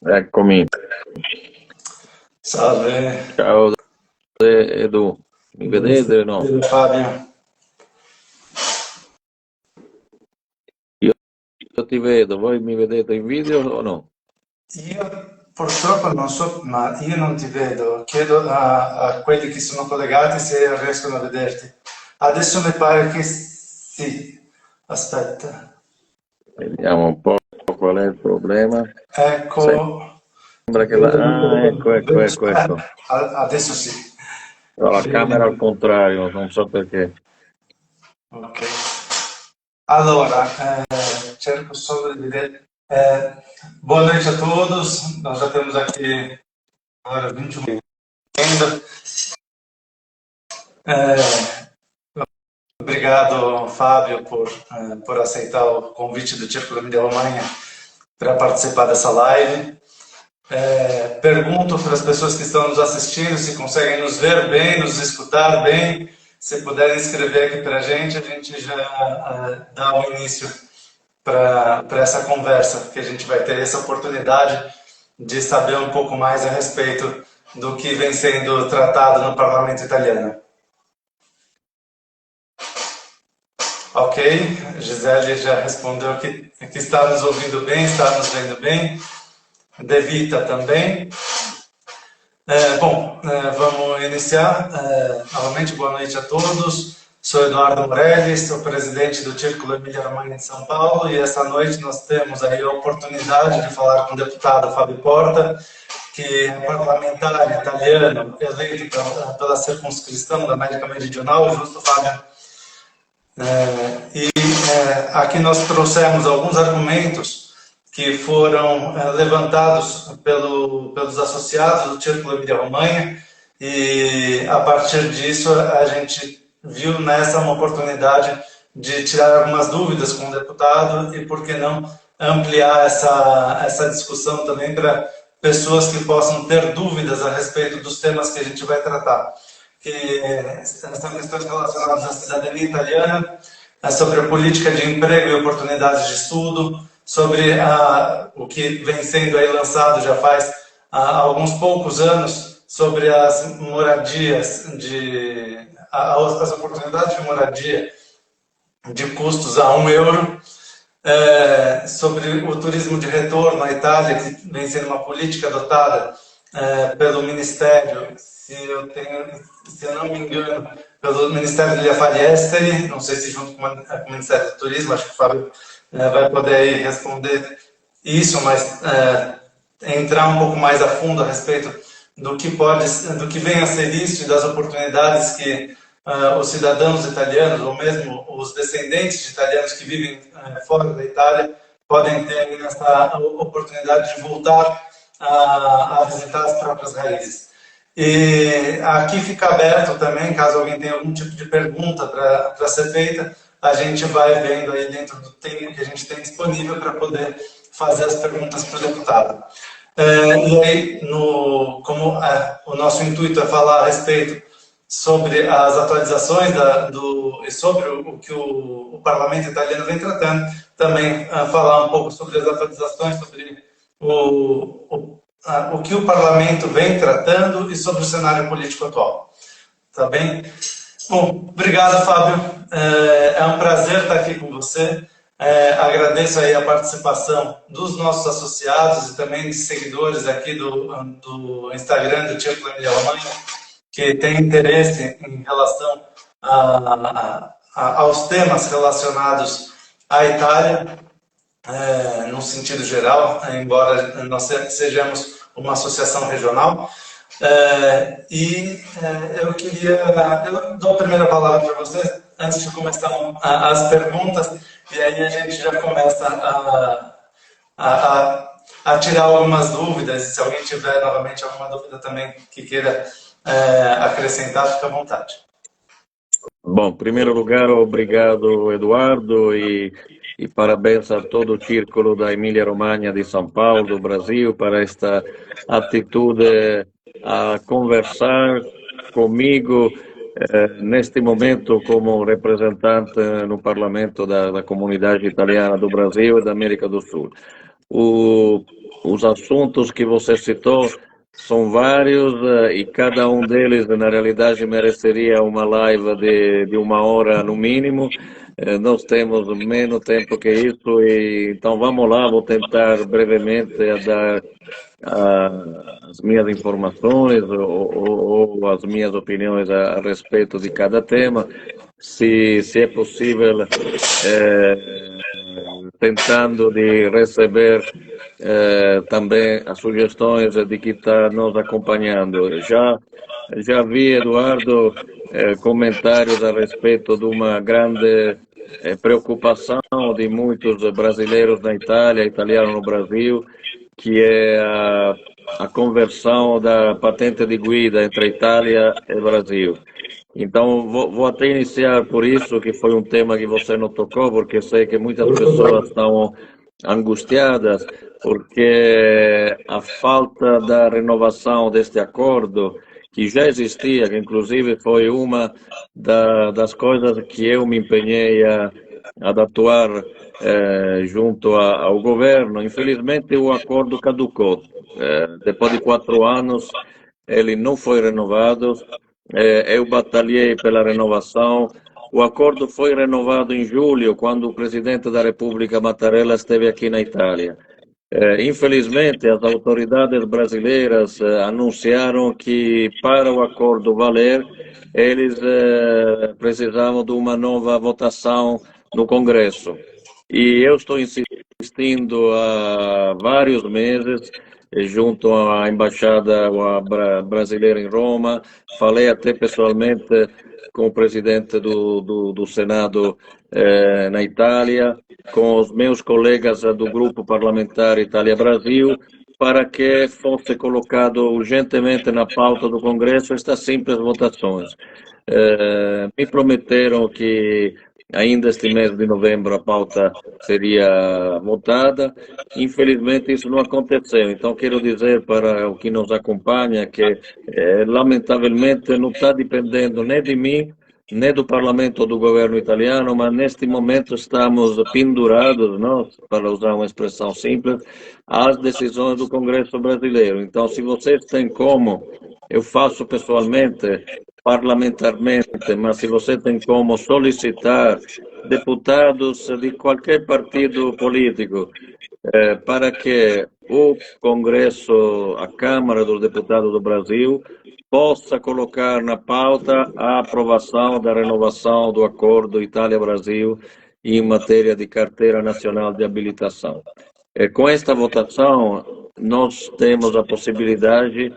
Eccomi, Salve, ciao Edu, mi vedete o no? vedo Fabio. Io, io ti vedo, voi mi vedete in video o no? Io purtroppo non so, ma io non ti vedo. Chiedo a quelli che sono collegati se riescono a vederti. Adesso mi pare che sì. Aspetta. Vediamo un po' qual è il problema. Ecco, Sembra che la... vedo, Ah, ecco, ecco, vedo- ecco, ecco. adesso sì. Ho la camera al Bene. contrario, non so perché. Ok. Allora, cerco solo de ver. Boa noite a todos. Nós já temos aqui agora 21 ainda. É, obrigado, Fábio, por aceitar o convite do Círculo Emília-Romanha para participar dessa live. Pergunto para as pessoas que estão nos assistindo se conseguem nos ver bem, nos escutar bem. Se puderem escrever aqui para a gente já dá o início para essa conversa, que a gente vai ter essa oportunidade de saber um pouco mais a respeito do que vem sendo tratado no parlamento italiano. Ok, Gisele já respondeu que está nos ouvindo bem, está nos vendo bem. Devita também. Vamos iniciar. Novamente, boa noite a todos. Sou Eduardo Morelli, sou presidente do Círculo Emília-Romanha de São Paulo e essa noite nós temos aí a oportunidade de falar com o deputado Fábio Porta, que é parlamentar italiano, eleito pela circunscrição da América Meridional, justo, Fábio? Aqui nós trouxemos alguns argumentos que foram levantados pelos associados do Círculo Emília-Romanha e a partir disso a gente viu nessa uma oportunidade de tirar algumas dúvidas com o deputado e, por que não, ampliar essa discussão também para pessoas que possam ter dúvidas a respeito dos temas que a gente vai tratar, que são questões relacionadas à cidadania italiana, sobre a política de emprego e oportunidades de estudo, sobre o que vem sendo aí lançado já faz alguns poucos anos, sobre as moradias, as oportunidades de moradia de custos a €1, sobre o turismo de retorno à Itália, que vem sendo uma política adotada pelo Ministério, se eu não me engano, pelo Ministério degli Affari Esteri, não sei se junto com o Ministério do Turismo, acho que o Fábio vai poder aí responder isso, mas entrar um pouco mais a fundo a respeito do que vem a ser isso e das oportunidades que os cidadãos italianos, ou mesmo os descendentes de italianos que vivem fora da Itália, podem ter essa oportunidade de voltar a visitar as próprias raízes. E aqui fica aberto também, caso alguém tenha algum tipo de pergunta para ser feita, a gente vai vendo aí dentro do tempo que a gente tem disponível para poder fazer as perguntas para o deputado. E aí, como o nosso intuito é falar a respeito sobre as atualizações e sobre o que o parlamento italiano vem tratando, também falar um pouco sobre as atualizações, sobre o que o parlamento vem tratando e sobre o cenário político atual. Tá bem? Bom, obrigado, Fábio. É um prazer estar aqui com você. Agradeço aí a participação dos nossos associados e também de seguidores aqui do Instagram do Círculo Emília-Romanha, que tem interesse em relação aos temas relacionados à Itália, no sentido geral, embora nós sejamos uma associação regional. Eu dou a primeira palavra para você, antes de começar as perguntas, e aí a gente já começa a tirar algumas dúvidas, e se alguém tiver novamente alguma dúvida também que queira acrescentar, fica à vontade. Bom, em primeiro lugar, obrigado Eduardo e parabéns a todo o Círculo da Emília-Romanha de São Paulo, do Brasil, para esta atitude a conversar comigo neste momento como representante no Parlamento da comunidade italiana do Brasil e da América do Sul. O, os assuntos que você citou são vários e cada um deles, na realidade, mereceria uma live de 1 hora no mínimo. Nós temos menos tempo que isso, e então vamos lá, vou tentar brevemente a dar as minhas informações ou as minhas opiniões a respeito de cada tema, se é possível, tentando de receber também as sugestões de que está nos acompanhando. Já vi, Eduardo, comentários a respeito de uma grande preocupação de muitos brasileiros na Itália, italianos no Brasil, que é a conversão da patente de guida entre a Itália e Brasil. Então, vou até iniciar por isso, que foi um tema que você não tocou, porque sei que muitas pessoas estão angustiadas, porque a falta da renovação deste acordo, que já existia, que inclusive foi uma das coisas que eu me empenhei a atuar junto ao governo. Infelizmente, o acordo caducou. Depois de 4 anos, ele não foi renovado. Eu batalhei pela renovação. O acordo foi renovado em julho, quando o presidente da República, Mattarella, esteve aqui na Itália. Infelizmente, as autoridades brasileiras anunciaram que, para o acordo valer, eles precisavam de uma nova votação no Congresso. E eu estou insistindo há vários meses, junto à embaixada brasileira em Roma. Falei até pessoalmente com o presidente do Senado na Itália, com os meus colegas do grupo parlamentar Itália-Brasil, para que fosse colocado urgentemente na pauta do Congresso estas simples votações. Me prometeram que ainda este mês de novembro a pauta seria votada. Infelizmente isso não aconteceu. Então quero dizer para o que nos acompanha que lamentavelmente não está dependendo nem de mim, nem do parlamento ou do governo italiano, mas neste momento estamos pendurados, não, para usar uma expressão simples, às decisões do Congresso brasileiro. Então, se vocês têm como, eu faço pessoalmente, parlamentarmente, mas se você tem como solicitar deputados de qualquer partido político para que o Congresso, a Câmara dos Deputados do Brasil, possa colocar na pauta a aprovação da renovação do acordo Itália-Brasil em matéria de carteira nacional de habilitação. Com esta votação, nós temos a possibilidade,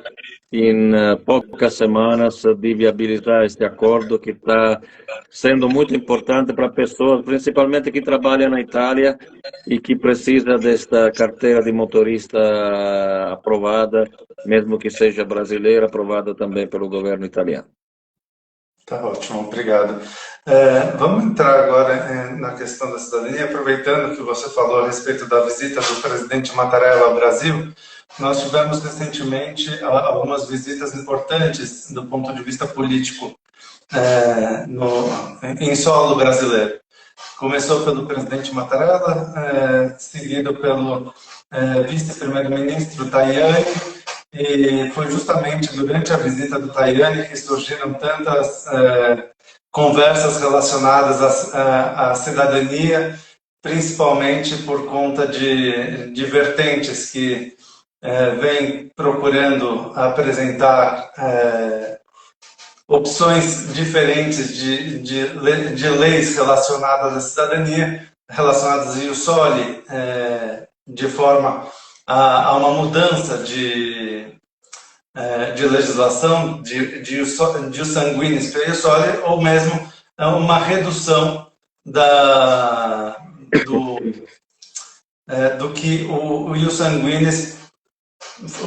em poucas semanas, de viabilizar este acordo, que está sendo muito importante para pessoas, principalmente que trabalham na Itália e que precisam desta carteira de motorista aprovada, mesmo que seja brasileira, aprovada também pelo governo italiano. Tá ótimo, obrigado. Vamos entrar agora na questão da cidadania, aproveitando que você falou a respeito da visita do presidente Mattarella ao Brasil. Nós tivemos recentemente algumas visitas importantes do ponto de vista político em solo brasileiro. Começou pelo presidente Mattarella, seguido pelo vice-primeiro-ministro Tajani, e foi justamente durante a visita do Tajani que surgiram tantas conversas relacionadas à cidadania, principalmente por conta de vertentes que vêm procurando apresentar opções diferentes de leis relacionadas à cidadania, relacionadas ao ius soli, de forma a uma mudança de legislação de ius sanguinis para ius soli, ou mesmo uma redução do que o ius sanguinis,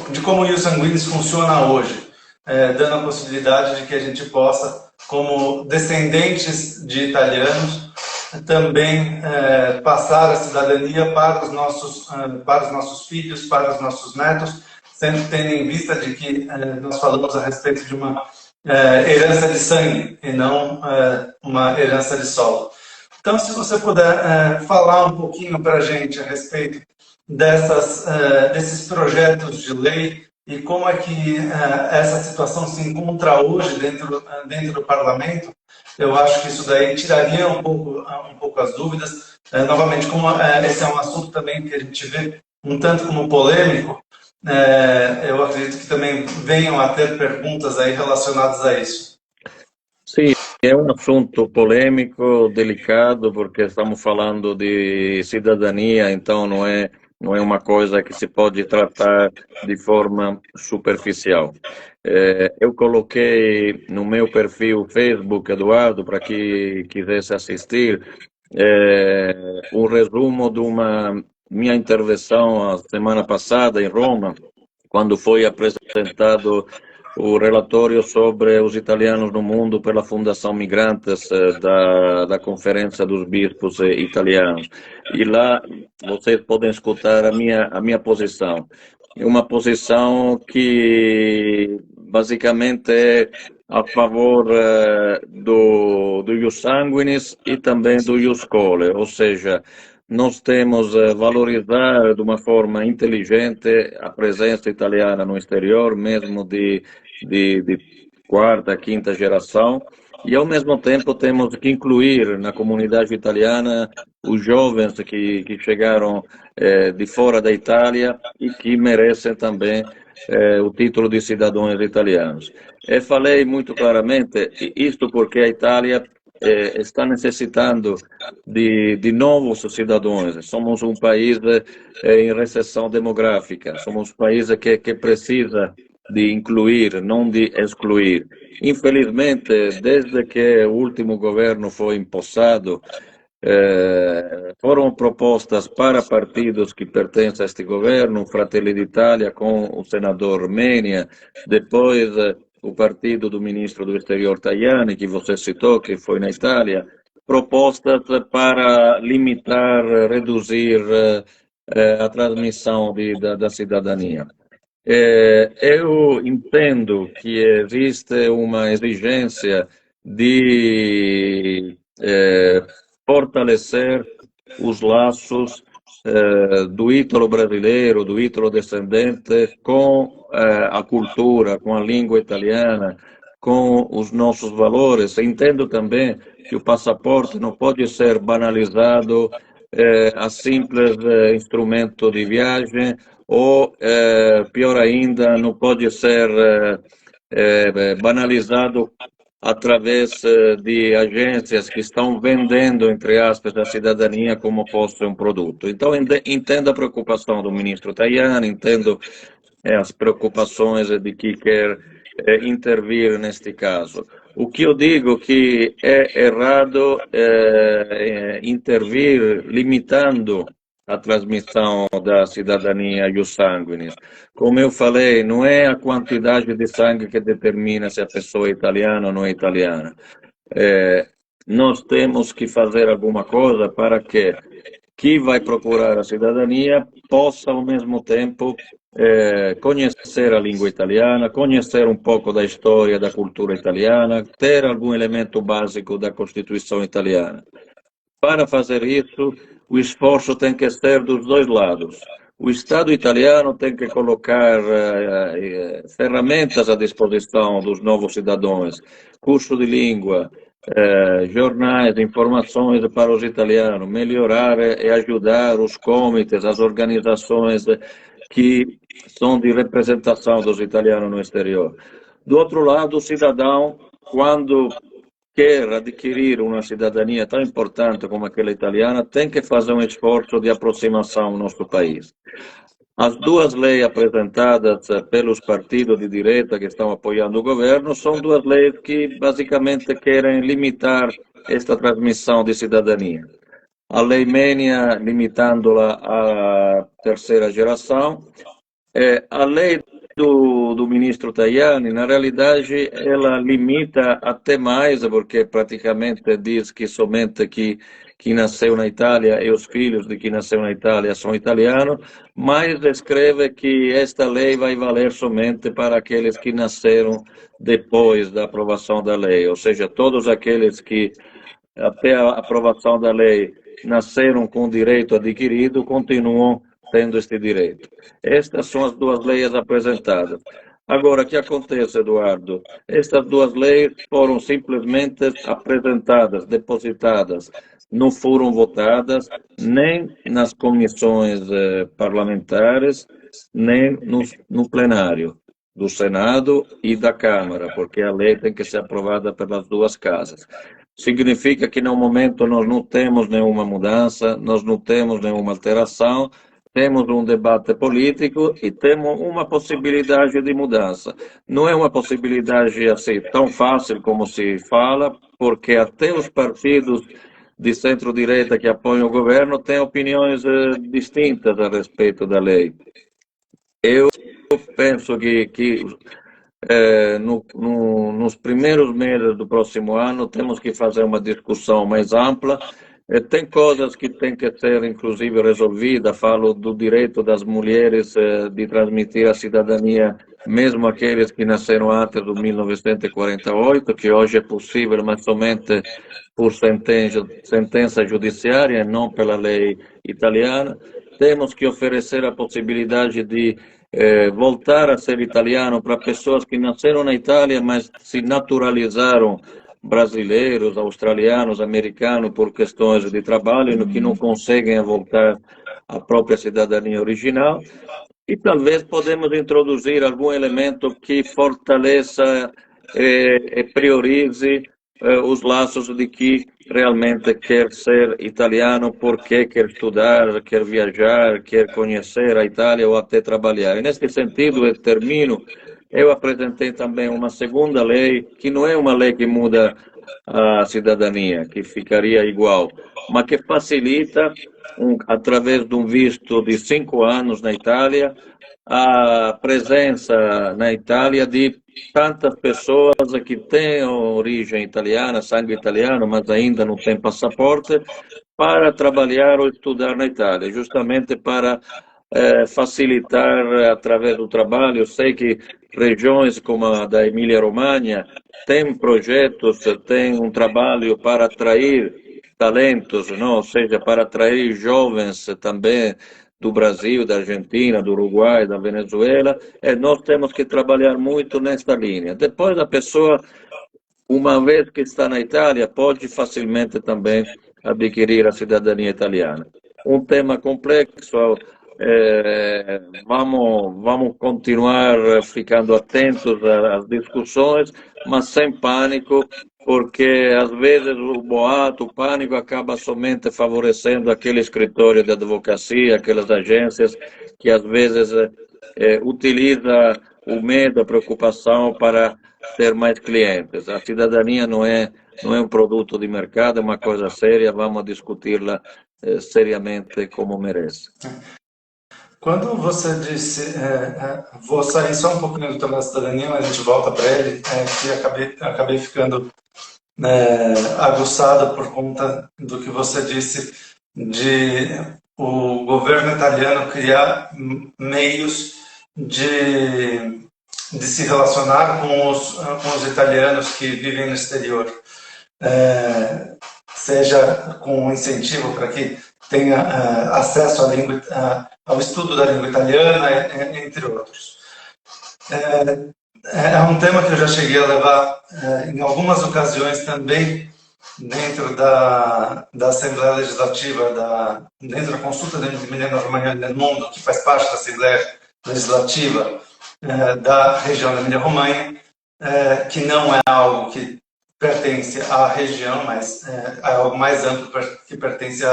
de como o ius sanguinis funciona hoje, dando a possibilidade de que a gente possa, como descendentes de italianos, também passar a cidadania para os nossos filhos, para os nossos netos, sempre tendo em vista de que nós falamos a respeito de uma herança de sangue e não uma herança de solo. Então, se você puder falar um pouquinho para a gente a respeito desses projetos de lei e como é que essa situação se encontra hoje dentro do parlamento, eu acho que isso daí tiraria um pouco as dúvidas. Novamente, como esse é um assunto também que a gente vê um tanto como polêmico, eu acredito que também venham a ter perguntas aí relacionadas a isso. Sim, é um assunto polêmico, delicado, porque estamos falando de cidadania, então não é uma coisa que se pode tratar de forma superficial. Eu coloquei no meu perfil Facebook, Eduardo, para que quisesse assistir, um resumo de uma minha intervenção a semana passada em Roma, quando foi apresentado o relatório sobre os italianos no mundo pela Fundação Migrantes da Conferência dos Bispos Italianos. E lá vocês podem escutar a minha posição. É uma posição que basicamente é a favor do ius sanguinis e também do ius scholae, ou seja, nós temos valorizar de uma forma inteligente a presença italiana no exterior, mesmo de quarta, quinta geração, e ao mesmo tempo temos que incluir na comunidade italiana os jovens que chegaram de fora da Itália e que merecem também o título de cidadãos italianos. E falei muito claramente isto porque a Itália está necessitando de novos cidadãos. Somos um país em recessão demográfica, somos um país que precisa de incluir, não de excluir. Infelizmente, desde que o último governo foi empossado, foram propostas para partidos que pertencem a este governo, Fratelli d'Italia com o senador Menia, depois o partido do ministro do Exterior Tajani, que você citou, que foi na Itália, propostas para limitar, reduzir a transmissão da cidadania. Eu entendo que existe uma exigência de fortalecer os laços do ítalo brasileiro, do ítalo descendente, com a cultura, com a língua italiana, com os nossos valores. Entendo também que o passaporte não pode ser banalizado a simples instrumento de viagem, ou, pior ainda, não pode ser banalizado através de agências que estão vendendo, entre aspas, a cidadania como fosse um produto. Então, entendo a preocupação do ministro Tajani, entendo as preocupações de que quer intervir neste caso. O que eu digo que é errado intervir limitando a transmissão da cidadania ius sanguinis. Como eu falei, não é a quantidade de sangue que determina se a pessoa é italiana ou não é italiana. Nós temos que fazer alguma coisa para que quem vai procurar a cidadania possa, ao mesmo tempo, conhecer a língua italiana, conhecer um pouco da história, da cultura italiana, ter algum elemento básico da Constituição italiana. Para fazer isso, o esforço tem que ser dos dois lados. O Estado italiano tem que colocar ferramentas à disposição dos novos cidadãos, curso de língua, jornais, informações para os italianos, melhorar e ajudar os comitês, as organizações que são de representação dos italianos no exterior. Do outro lado, o cidadão, quando quer adquirir uma cidadania tão importante como aquela italiana, tem que fazer um esforço de aproximação ao nosso país. As duas leis apresentadas pelos partidos de direita que estão apoiando o governo são duas leis que basicamente querem limitar esta transmissão de cidadania. A Lei Menia, limitando-la à terceira geração. A lei do ministro Tajani, na realidade, ela limita até mais, porque praticamente diz que somente que nasceu na Itália e os filhos de quem nasceu na Itália são italianos, mas escreve que esta lei vai valer somente para aqueles que nasceram depois da aprovação da lei, ou seja, todos aqueles que até a aprovação da lei, nasceram com direito adquirido, continuam tendo este direito. Estas são as duas leis apresentadas. Agora, o que acontece, Eduardo? Estas duas leis foram simplesmente apresentadas, depositadas, não foram votadas nem nas comissões parlamentares, nem no plenário do Senado e da Câmara, porque a lei tem que ser aprovada pelas duas casas. Significa que, no momento, nós não temos nenhuma mudança, nós não temos nenhuma alteração, temos um debate político e temos uma possibilidade de mudança. Não é uma possibilidade assim tão fácil como se fala, porque até os partidos de centro-direita que apoiam o governo têm opiniões distintas a respeito da lei. Eu penso que nos primeiros meses do próximo ano temos que fazer uma discussão mais ampla. Tem coisas que têm que ser, inclusive, resolvidas. Falo do direito das mulheres de transmitir a cidadania, mesmo aqueles que nasceram antes de 1948, que hoje é possível, mas somente por sentença judiciária, não pela lei italiana. Temos que oferecer a possibilidade de voltar a ser italiano para pessoas que nasceram na Itália, mas se naturalizaram brasileiros, australianos, americanos por questões de trabalho, que não conseguem voltar à própria cidadania original. E talvez podemos introduzir algum elemento que fortaleça e priorize os laços de que realmente quer ser italiano, porque quer estudar, quer viajar, quer conhecer a Itália ou até trabalhar. E nesse sentido, eu termino, eu apresentei também uma segunda lei, que não é uma lei que muda a cidadania, que ficaria igual, mas que facilita, através de um visto de 5 anos na Itália, a presença na Itália de tantas pessoas que têm origem italiana, sangue italiano, mas ainda não têm passaporte, para trabalhar ou estudar na Itália, justamente para facilitar através do trabalho. Eu sei que regiões como a da Emília-Romanha têm projetos, têm um trabalho para atrair talentos, não? Ou seja, para atrair jovens também do Brasil, da Argentina, do Uruguai, da Venezuela, e nós temos que trabalhar muito nesta linha. Depois a pessoa, uma vez que está na Itália, pode facilmente também adquirir a cidadania italiana. Um tema complexo, vamos continuar ficando atentos às discussões, mas sem pânico, porque às vezes o boato, o pânico acaba somente favorecendo aquele escritório de advocacia, aquelas agências que às vezes utiliza o medo, a preocupação para ter mais clientes. A cidadania não é um produto de mercado, é uma coisa séria, vamos discuti-la seriamente como merece. Quando você disse, vou sair só um pouquinho do tema da cidadania, mas a gente volta para ele, que acabei ficando aguçado por conta do que você disse de o governo italiano criar meios de se relacionar com os italianos que vivem no exterior, seja com incentivo para que tenha acesso à língua, ao estudo da língua italiana, entre outros. É um tema que eu já cheguei a levar em algumas ocasiões também dentro da Assembleia Legislativa, dentro da consulta da Emília-Romanha do Mundo, que faz parte da Assembleia Legislativa da região da Emília-Romanha, que não é algo que pertence à região, mas é algo mais amplo que pertence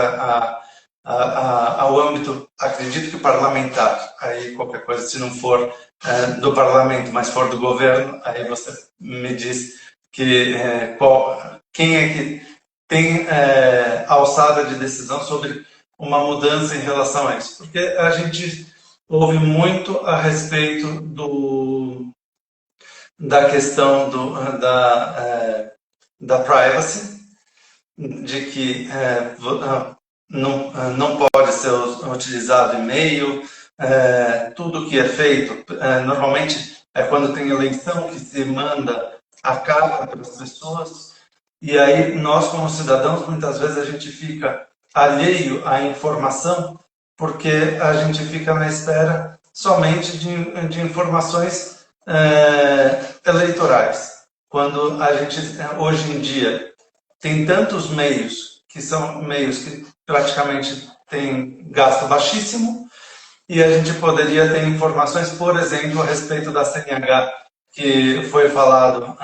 ao âmbito, acredito que parlamentar. Aí qualquer coisa, se não for do parlamento, mas for do governo, aí você me diz que quem é que tem alçada de decisão sobre uma mudança em relação a isso. Porque a gente ouve muito a respeito da questão da privacy, de que não pode ser utilizado e-mail, tudo que é feito, normalmente é quando tem eleição que se manda a carta para as pessoas, E aí nós, como cidadãos, muitas vezes a gente fica alheio à informação porque a gente fica na espera somente de informações eleitorais. Quando a gente, hoje em dia, tem tantos meios que são meios que praticamente têm gasto baixíssimo, e a gente poderia ter informações, por exemplo, a respeito da CNH, que foi falado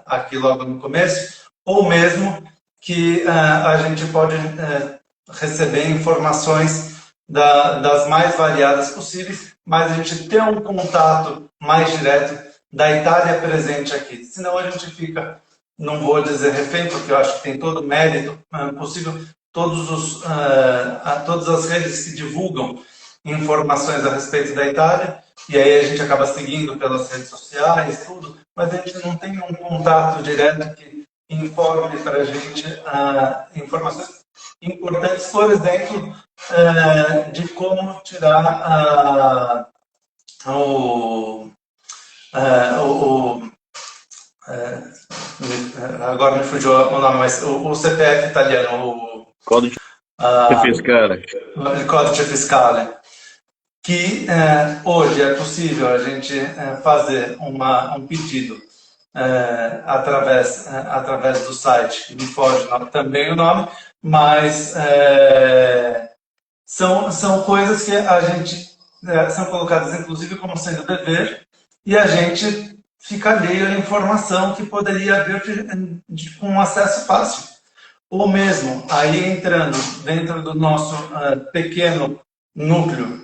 aqui logo no começo, ou mesmo que a gente pode receber informações das mais variadas possíveis, mas a gente ter um contato mais direto da Itália presente aqui. Senão a gente fica, não vou dizer refém, porque eu acho que tem todo o mérito possível, todas as redes que divulgam informações a respeito da Itália, e aí a gente acaba seguindo pelas redes sociais, tudo, mas a gente não tem um contato direto que informe para a gente informações importantes, por exemplo, de como tirar agora me fugiu o nome, mas o CPF italiano, Codice fiscale. Il codice fiscale, que hoje é possível a gente fazer um pedido através do site, me foge também o nome, mas são coisas que a gente são colocadas inclusive como sendo dever, e a gente fica alheio à informação que poderia haver com acesso fácil. Ou mesmo, aí entrando dentro do nosso pequeno núcleo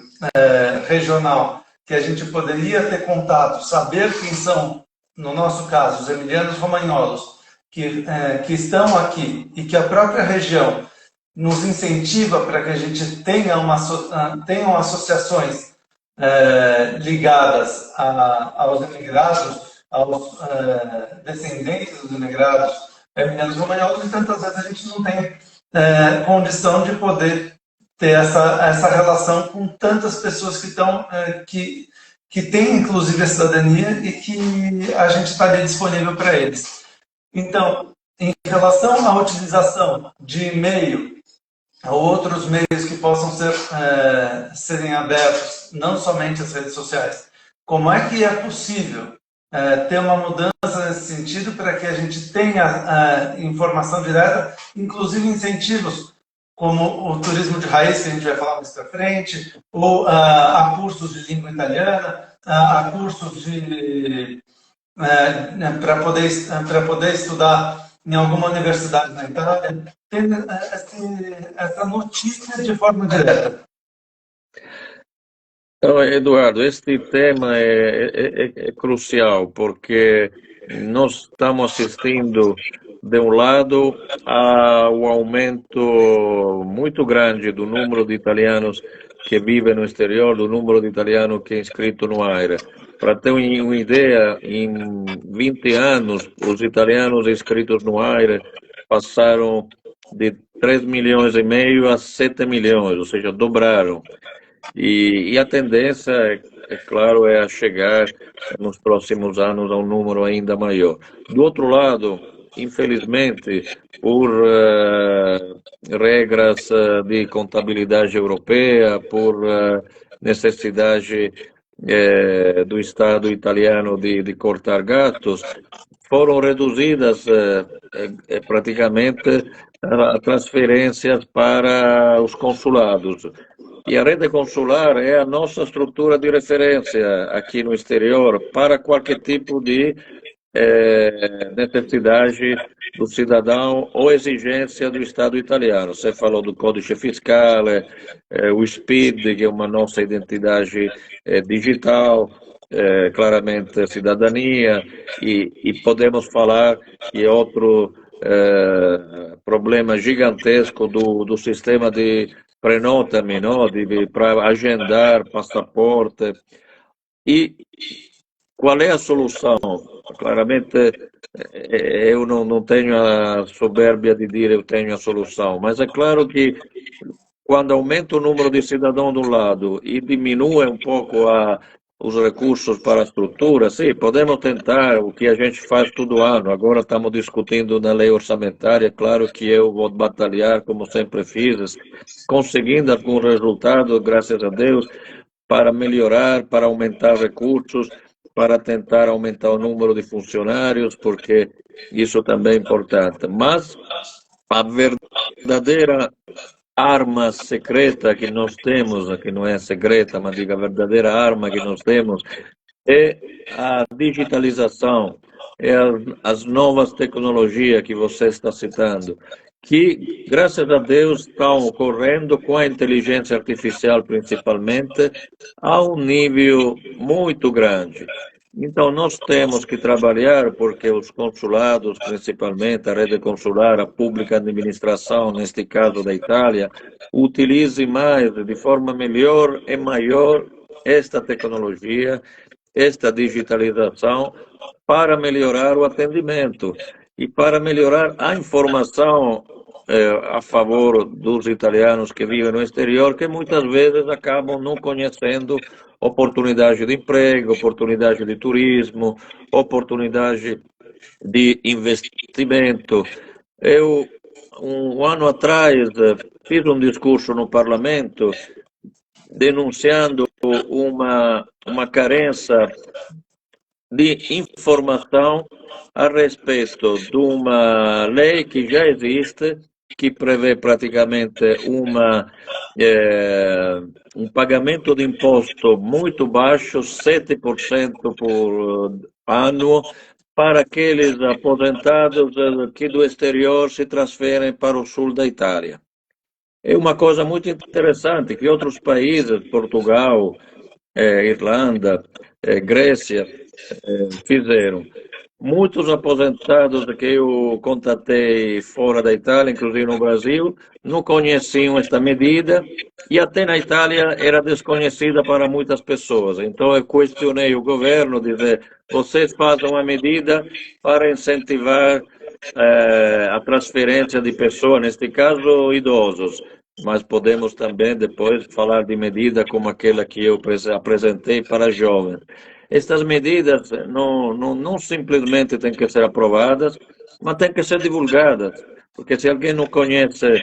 regional, que a gente poderia ter contato, saber quem são, no nosso caso, os emilianos romagnolos, que estão aqui, e que a própria região nos incentiva para que a gente tenham associações ligadas aos imigrados, aos descendentes dos imigrados emilianos romagnolos, e tantas vezes a gente não tem condição de poder ter essa relação com tantas pessoas que estão que têm inclusive a cidadania e que a gente está ali disponível para eles. Então, em relação à utilização de e-mail ou outros meios que possam serem abertos, não somente as redes sociais, como é que é possível ter uma mudança nesse sentido para que a gente tenha informação direta, inclusive incentivos como o turismo de raiz, que a gente vai falar mais para frente, ou a cursos de língua italiana, a cursos para poder estudar em alguma universidade na Itália, ter essa notícia de forma direta. Então, Eduardo, este tema é crucial, porque nós estamos assistindo, de um lado, ao aumento muito grande do número de italianos que vivem no exterior, do número de italianos que é inscrito no AIRE. Para ter uma ideia, em 20 anos, os italianos inscritos no AIRE passaram de 3,5 milhões a 7 milhões, ou seja, dobraram. E a tendência, é claro, é a chegar nos próximos anos a um número ainda maior. Do outro lado, infelizmente, por regras de contabilidade europeia, por necessidade do Estado italiano de cortar gastos, foram reduzidas praticamente as transferências para os consulados. E a rede consular é a nossa estrutura de referência aqui no exterior para qualquer tipo de necessidade do cidadão ou exigência do Estado italiano. Você falou do Codice Fiscale, o SPID, que é uma nossa identidade digital, claramente cidadania, e podemos falar que é outro problema gigantesco do sistema de prenota-me, não? Para agendar passaporte. E qual é a solução? Claramente, eu não tenho a soberbia de dizer eu tenho a solução, mas é claro que quando aumenta o número de cidadãos de um lado e diminui um pouco os recursos para a estrutura, sim, podemos tentar o que a gente faz todo ano. Agora estamos discutindo na lei orçamentária, claro que eu vou batalhar, como sempre fiz, conseguindo algum resultado, graças a Deus, para melhorar, para aumentar recursos, para tentar aumentar o número de funcionários, porque isso também é importante. Mas a verdadeira arma secreta que nós temos, que não é secreta, mas diga a verdadeira arma que nós temos, é a digitalização, é as novas tecnologias que você está citando, que, graças a Deus, estão ocorrendo com a inteligência artificial, principalmente, a um nível muito grande. Então, nós temos que trabalhar porque os consulados, principalmente a rede consular, a pública administração, neste caso da Itália, utilize mais, de forma melhor e maior, esta tecnologia, esta digitalização, para melhorar o atendimento e para melhorar a informação a favor dos italianos que vivem no exterior, que muitas vezes acabam não conhecendo oportunidade de emprego, oportunidade de turismo, oportunidade de investimento. Eu, um ano atrás, fiz um discurso no parlamento denunciando uma carência de informação a respeito de uma lei que já existe, que prevê praticamente um pagamento de imposto muito baixo, 7% por ano, para aqueles aposentados que do exterior se transferem para o sul da Itália. É uma coisa muito interessante que outros países, Portugal, Irlanda, Grécia, fizeram. Muitos aposentados que eu contatei fora da Itália, inclusive no Brasil, não conheciam esta medida e até na Itália era desconhecida para muitas pessoas. Então eu questionei o governo, dizer, vocês fazem uma medida para incentivar a transferência de pessoas, neste caso idosos, mas podemos também depois falar de medida como aquela que eu apresentei para jovens. Estas medidas não simplesmente têm que ser aprovadas, mas têm que ser divulgadas, porque se alguém não conhece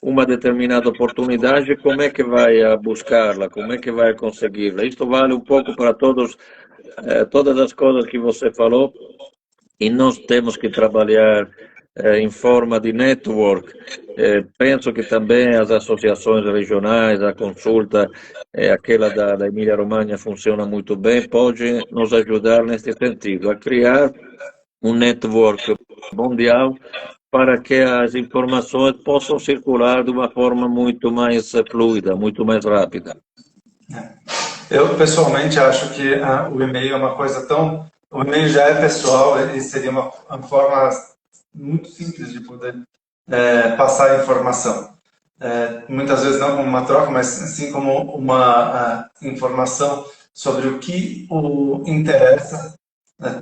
uma determinada oportunidade, como é que vai buscá-la, como é que vai conseguir-la? Isto vale um pouco para todas as coisas que você falou, e nós temos que trabalhar em forma de network. Penso que também as associações regionais, a consulta, aquela da Emília-Romanha funciona muito bem, pode nos ajudar nesse sentido, a criar um network mundial para que as informações possam circular de uma forma muito mais fluida, muito mais rápida. Eu, pessoalmente, acho que o e-mail é uma coisa tão... O e-mail já é pessoal e seria uma forma muito simples de poder passar informação. Muitas vezes não como uma troca, mas sim como uma informação sobre o que o interessa,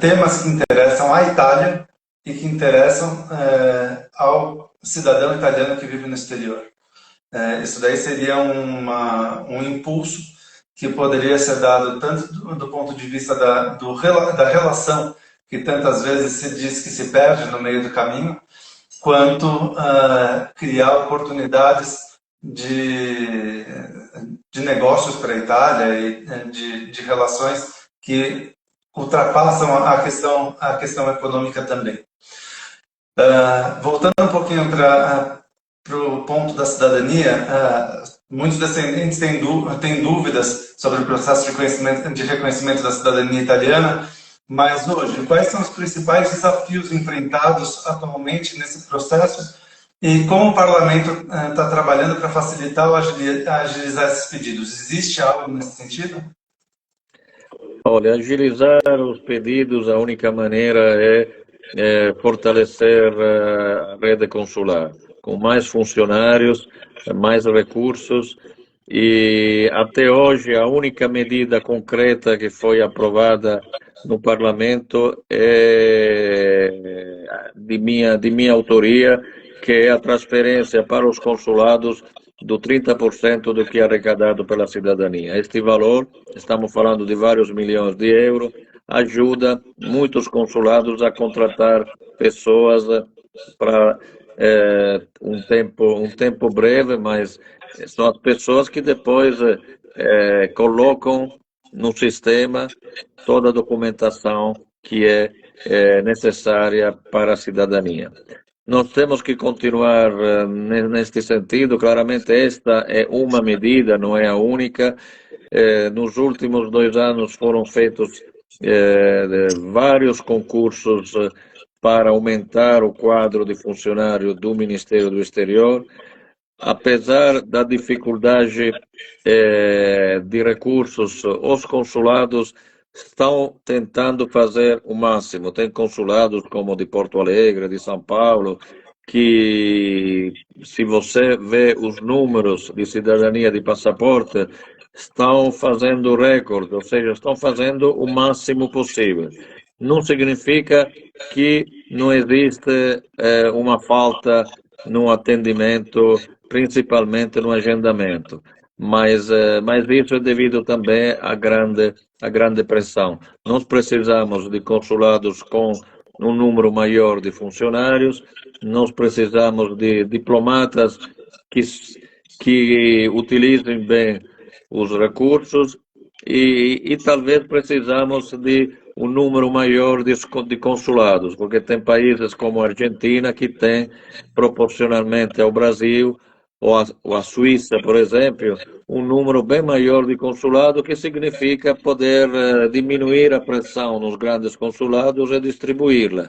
temas que interessam à Itália e que interessam ao cidadão italiano que vive no exterior. Isso daí seria um impulso que poderia ser dado tanto do ponto de vista da relação, que tantas vezes se diz que se perde no meio do caminho, quanto criar oportunidades de negócios para a Itália e de relações que ultrapassam a questão econômica também. Voltando um pouquinho para o ponto da cidadania, muitos descendentes têm dúvidas sobre o processo de reconhecimento da cidadania italiana, mas hoje, quais são os principais desafios enfrentados atualmente nesse processo e como o parlamento está trabalhando para facilitar ou agilizar esses pedidos? Existe algo nesse sentido? Olha, agilizar os pedidos, a única maneira é fortalecer a rede consular, com mais funcionários, mais recursos, e até hoje a única medida concreta que foi aprovada no Parlamento é de minha autoria, que é a transferência para os consulados do 30% do que é arrecadado pela cidadania. Este valor, estamos falando de vários milhões de euros, ajuda muitos consulados a contratar pessoas para um tempo breve, mas são as pessoas que depois colocam no sistema toda a documentação que é necessária para a cidadania. Nós temos que continuar neste sentido. Claramente, esta é uma medida, não é a única. Nos últimos 2 anos foram feitos vários concursos para aumentar o quadro de funcionário do Ministério do Exterior. Apesar da dificuldade de recursos, os consulados estão tentando fazer o máximo. Tem consulados como o de Porto Alegre, de São Paulo, que, se você vê os números de cidadania de passaporte, estão fazendo recorde, ou seja, estão fazendo o máximo possível. Não significa que não existe uma falta no atendimento, principalmente no agendamento, mas isso é devido também à grande pressão. Nós precisamos de consulados com um número maior de funcionários, nós precisamos de diplomatas que utilizem bem os recursos e talvez precisamos de um número maior de consulados, porque tem países como a Argentina que tem, proporcionalmente ao Brasil, ou a Suíça, por exemplo, um número bem maior de consulados, que significa poder diminuir a pressão nos grandes consulados e distribuí-la.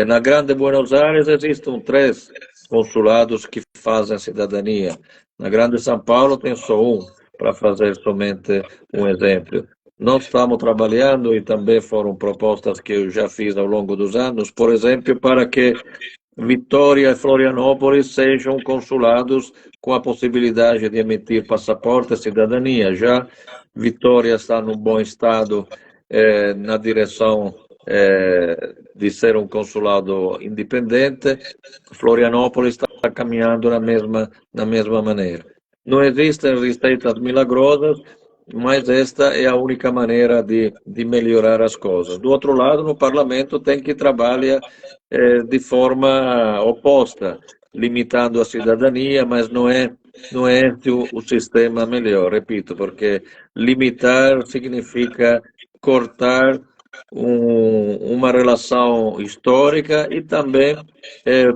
Na Grande Buenos Aires existem 3 consulados que fazem cidadania. Na Grande São Paulo tem só um, para fazer somente um exemplo. Nós estamos trabalhando, e também foram propostas que eu já fiz ao longo dos anos, por exemplo, para que Vitória e Florianópolis sejam consulados com a possibilidade de emitir passaporte e cidadania. Já Vitória está num bom estado na direção de ser um consulado independente. Florianópolis está caminhando na mesma maneira. Não existem receitas milagrosas, mas esta é a única maneira de melhorar as coisas. Do outro lado, no parlamento tem que trabalhar de forma oposta, limitando a cidadania, mas não é o sistema melhor, repito, porque limitar significa cortar uma relação histórica e também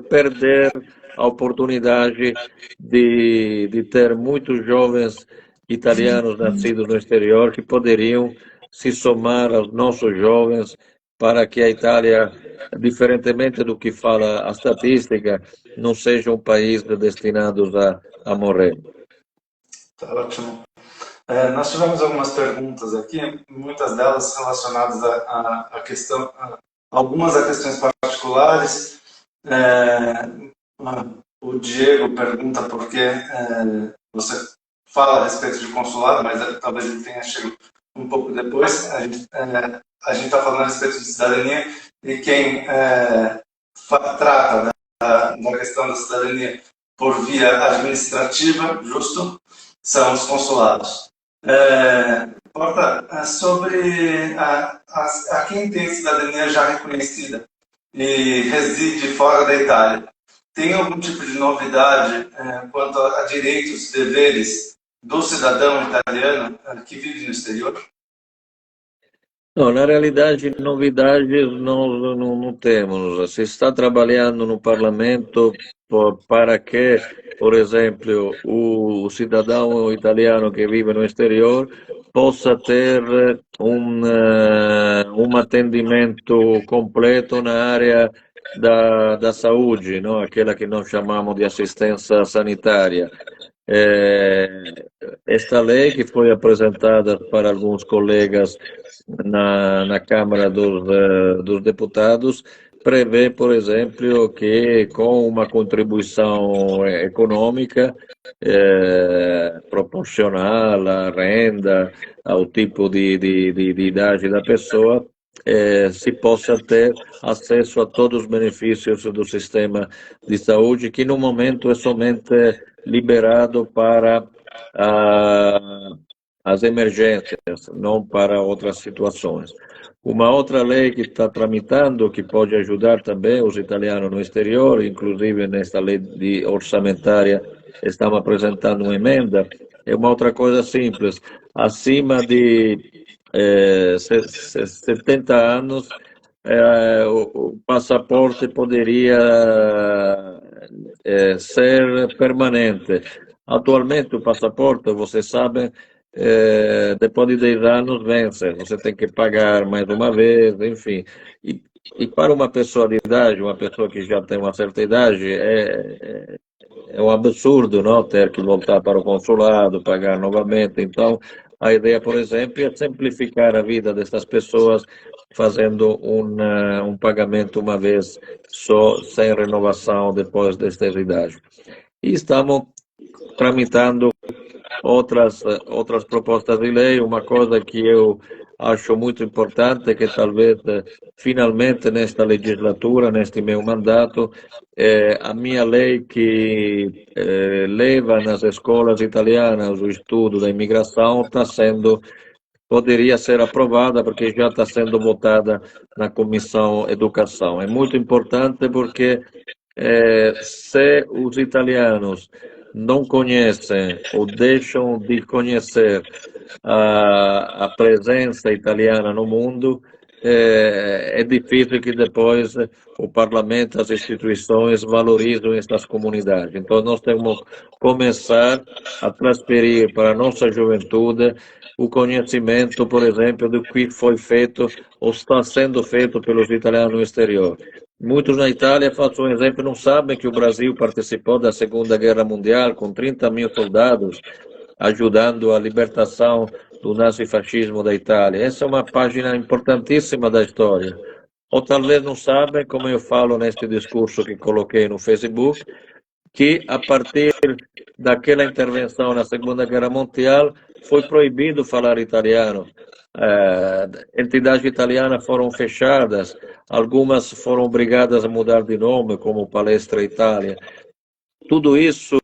perder a oportunidade de ter muitos jovens italianos nascidos no exterior que poderiam se somar aos nossos jovens para que a Itália, diferentemente do que fala a estatística, não seja um país destinado a morrer. Tá ótimo. Nós tivemos algumas perguntas aqui, muitas delas relacionadas à questão, algumas a questões particulares. O Diego pergunta por que você fala a respeito de consulado, mas talvez ele tenha chegado um pouco depois. A gente está falando a respeito de cidadania e quem trata da questão da cidadania por via administrativa, justo, são os consulados. Sobre a quem tem cidadania já reconhecida e reside fora da Itália, tem algum tipo de novidade quanto a direitos e deveres do cidadão italiano que vive no exterior? Não, na realidade, novidades não temos. Se está trabalhando no parlamento para que, por exemplo, o cidadão italiano que vive no exterior possa ter um atendimento completo na área da saúde, não? Aquela que nós chamamos de assistência sanitária. Esta lei, que foi apresentada para alguns colegas na Câmara dos Deputados, prevê, por exemplo, que com uma contribuição econômica proporcional à renda, ao tipo de idade da pessoa, se possa ter acesso a todos os benefícios do sistema de saúde, que no momento é somente liberado para as emergências, não para outras situações. Uma outra lei que está tramitando, que pode ajudar também os italianos no exterior, inclusive nesta lei orçamentária, estamos apresentando uma emenda, é uma outra coisa simples. Acima de 70 anos, o passaporte poderia ser permanente. Atualmente, o passaporte, você sabe, depois de 10 anos vence, você tem que pagar mais uma vez, enfim. E para uma pessoa de idade, uma pessoa que já tem uma certa idade, é um absurdo, não, ter que voltar para o consulado, pagar novamente. Então, a ideia, por exemplo, é simplificar a vida dessas pessoas fazendo um pagamento uma vez só, sem renovação depois desta idade. E estamos tramitando outras propostas de lei. Uma coisa que eu acho muito importante, que talvez finalmente nesta legislatura, neste meu mandato, a minha lei que leva nas escolas italianas o estudo da imigração poderia ser aprovada, porque já está sendo votada na Comissão Educação. É muito importante porque se os italianos não conhecem ou deixam de conhecer a presença italiana no mundo, é difícil que depois o parlamento, as instituições valorizem estas comunidades. Então, nós temos que começar a transferir para a nossa juventude o conhecimento, por exemplo, do que foi feito ou está sendo feito pelos italianos no exterior. Muitos na Itália, faço um exemplo, não sabem que o Brasil participou da Segunda Guerra Mundial com 30 mil soldados, ajudando a libertação do nazifascismo da Itália. Essa é uma página importantíssima da história. Ou talvez não sabem, como eu falo neste discurso que coloquei no Facebook, que a partir daquela intervenção na Segunda Guerra Mundial foi proibido falar italiano. Entidades italianas foram fechadas, algumas foram obrigadas a mudar de nome, como Palestra Itália. Tudo isso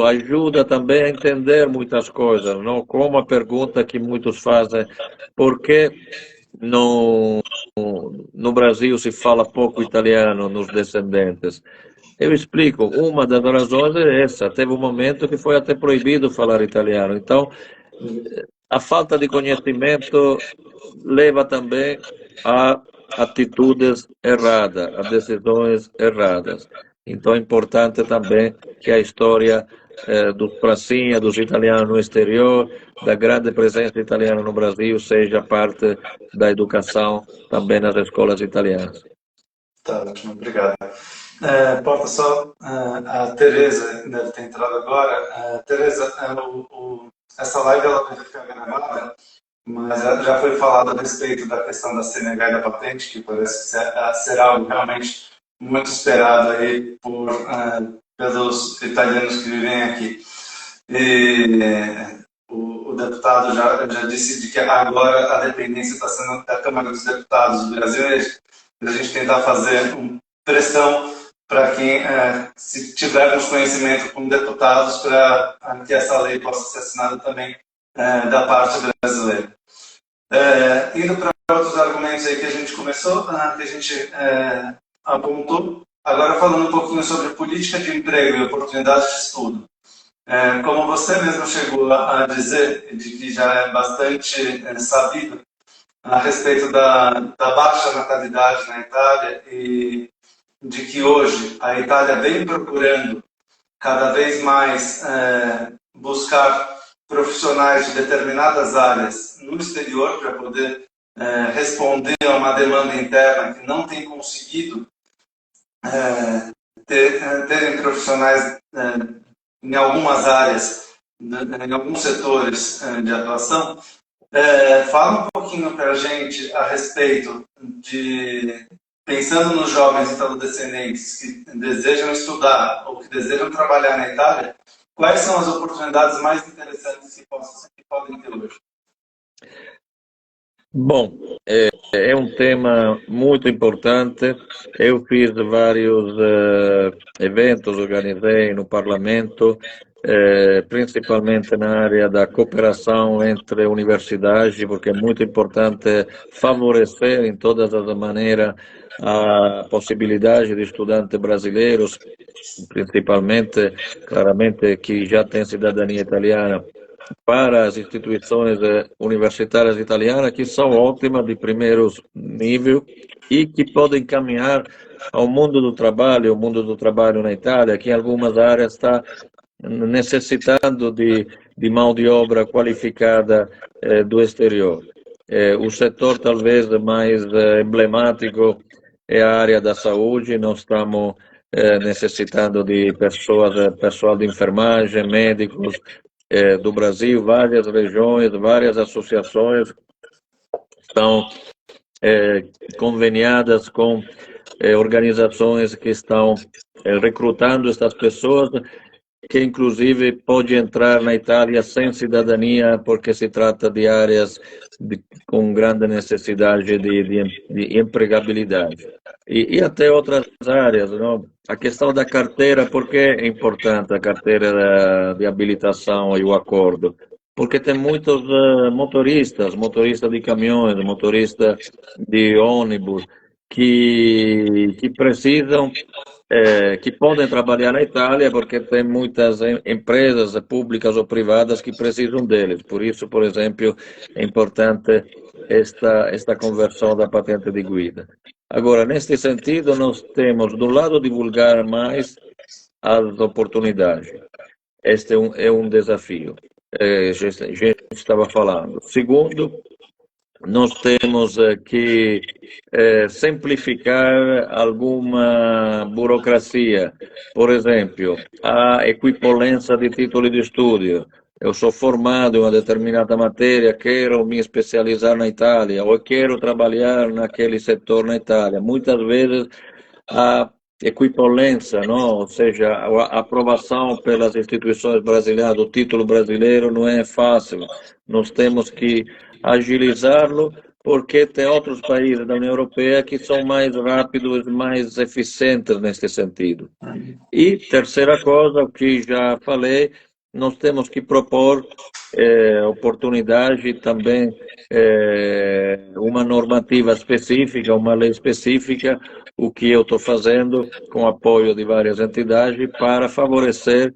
ajuda também a entender muitas coisas, não? Como a pergunta que muitos fazem, por que no Brasil se fala pouco italiano nos descendentes? Eu explico, uma das razões é essa, teve um momento que foi até proibido falar italiano, então a falta de conhecimento leva também a atitudes erradas, a decisões erradas. Então é importante também que a história dos pracinhas, dos italianos no exterior, da grande presença italiana no Brasil, seja parte da educação também nas escolas italianas. Tá ótimo, obrigado. Porta, só a Tereza deve ter entrado agora. Tereza, essa live ela vai ficar gravada, mas já foi falado a respeito da questão da CNH e da patente, que parece ser algo realmente muito esperado aí pelos italianos que vivem aqui. E o deputado já disse que agora a dependência está sendo da Câmara dos Deputados do Brasil, e a gente tentar fazer pressão para quem se tivermos conhecimento como deputados para que essa lei possa ser assinada também da parte brasileira. Indo para outros argumentos aí que a gente começou, que a gente apontou, agora falando um pouquinho sobre política de emprego e oportunidades de estudo. Como você mesmo chegou a dizer, de que já é bastante sabido a respeito da baixa natalidade na Itália e de que hoje a Itália vem procurando cada vez mais buscar profissionais de determinadas áreas no exterior para poder responder a uma demanda interna que não tem conseguido terem profissionais em algumas áreas, em alguns setores de atuação. Fala um pouquinho para a gente a respeito de, pensando nos jovens italo-descendentes que desejam estudar ou que desejam trabalhar na Itália, quais são as oportunidades mais interessantes que podem ter hoje? Bom, é um tema muito importante. Eu fiz vários eventos, organizei no parlamento principalmente na área da cooperação entre universidades, porque é muito importante favorecer em todas as maneiras a possibilidade de estudantes brasileiros, principalmente, claramente, que já têm cidadania italiana, para as instituições universitárias italianas, que são ótimas de primeiro nível e que podem caminhar ao mundo do trabalho, o mundo do trabalho na Itália, que em algumas áreas está necessitando de mão de obra qualificada do exterior. O setor talvez mais emblemático é a área da saúde. Nós estamos necessitando de pessoal de enfermagem, médicos do Brasil, várias regiões, várias associações estão conveniadas com organizações que estão recrutando essas pessoas, que inclusive pode entrar na Itália sem cidadania, porque se trata de áreas com grande necessidade de empregabilidade. E até outras áreas, não? A questão da carteira, por que é importante a carteira de habilitação e o acordo? Porque tem muitos motoristas de caminhões, motoristas de ônibus, que precisam que podem trabalhar na Itália, porque tem muitas empresas públicas ou privadas que precisam deles. Por isso, por exemplo, é importante esta conversão da patente de guida. Agora, neste sentido, nós temos, do lado, divulgar mais as oportunidades. Este é um desafio. A gente estava falando. Segundo, nós temos que simplificar alguma burocracia. Por exemplo, a equivalência de título de estudo. Eu sou formado em uma determinada matéria, quero me especializar na Itália, ou quero trabalhar naquele setor na Itália. Muitas vezes a equivalência, não? Ou seja, a aprovação pelas instituições brasileiras do título brasileiro não é fácil. Nós temos que agilizá-lo, porque tem outros países da União Europeia que são mais rápidos, mais eficientes neste sentido. E terceira coisa, o que já falei, nós temos que propor oportunidade também, uma normativa específica, uma lei específica, o que eu estou fazendo com apoio de várias entidades para favorecer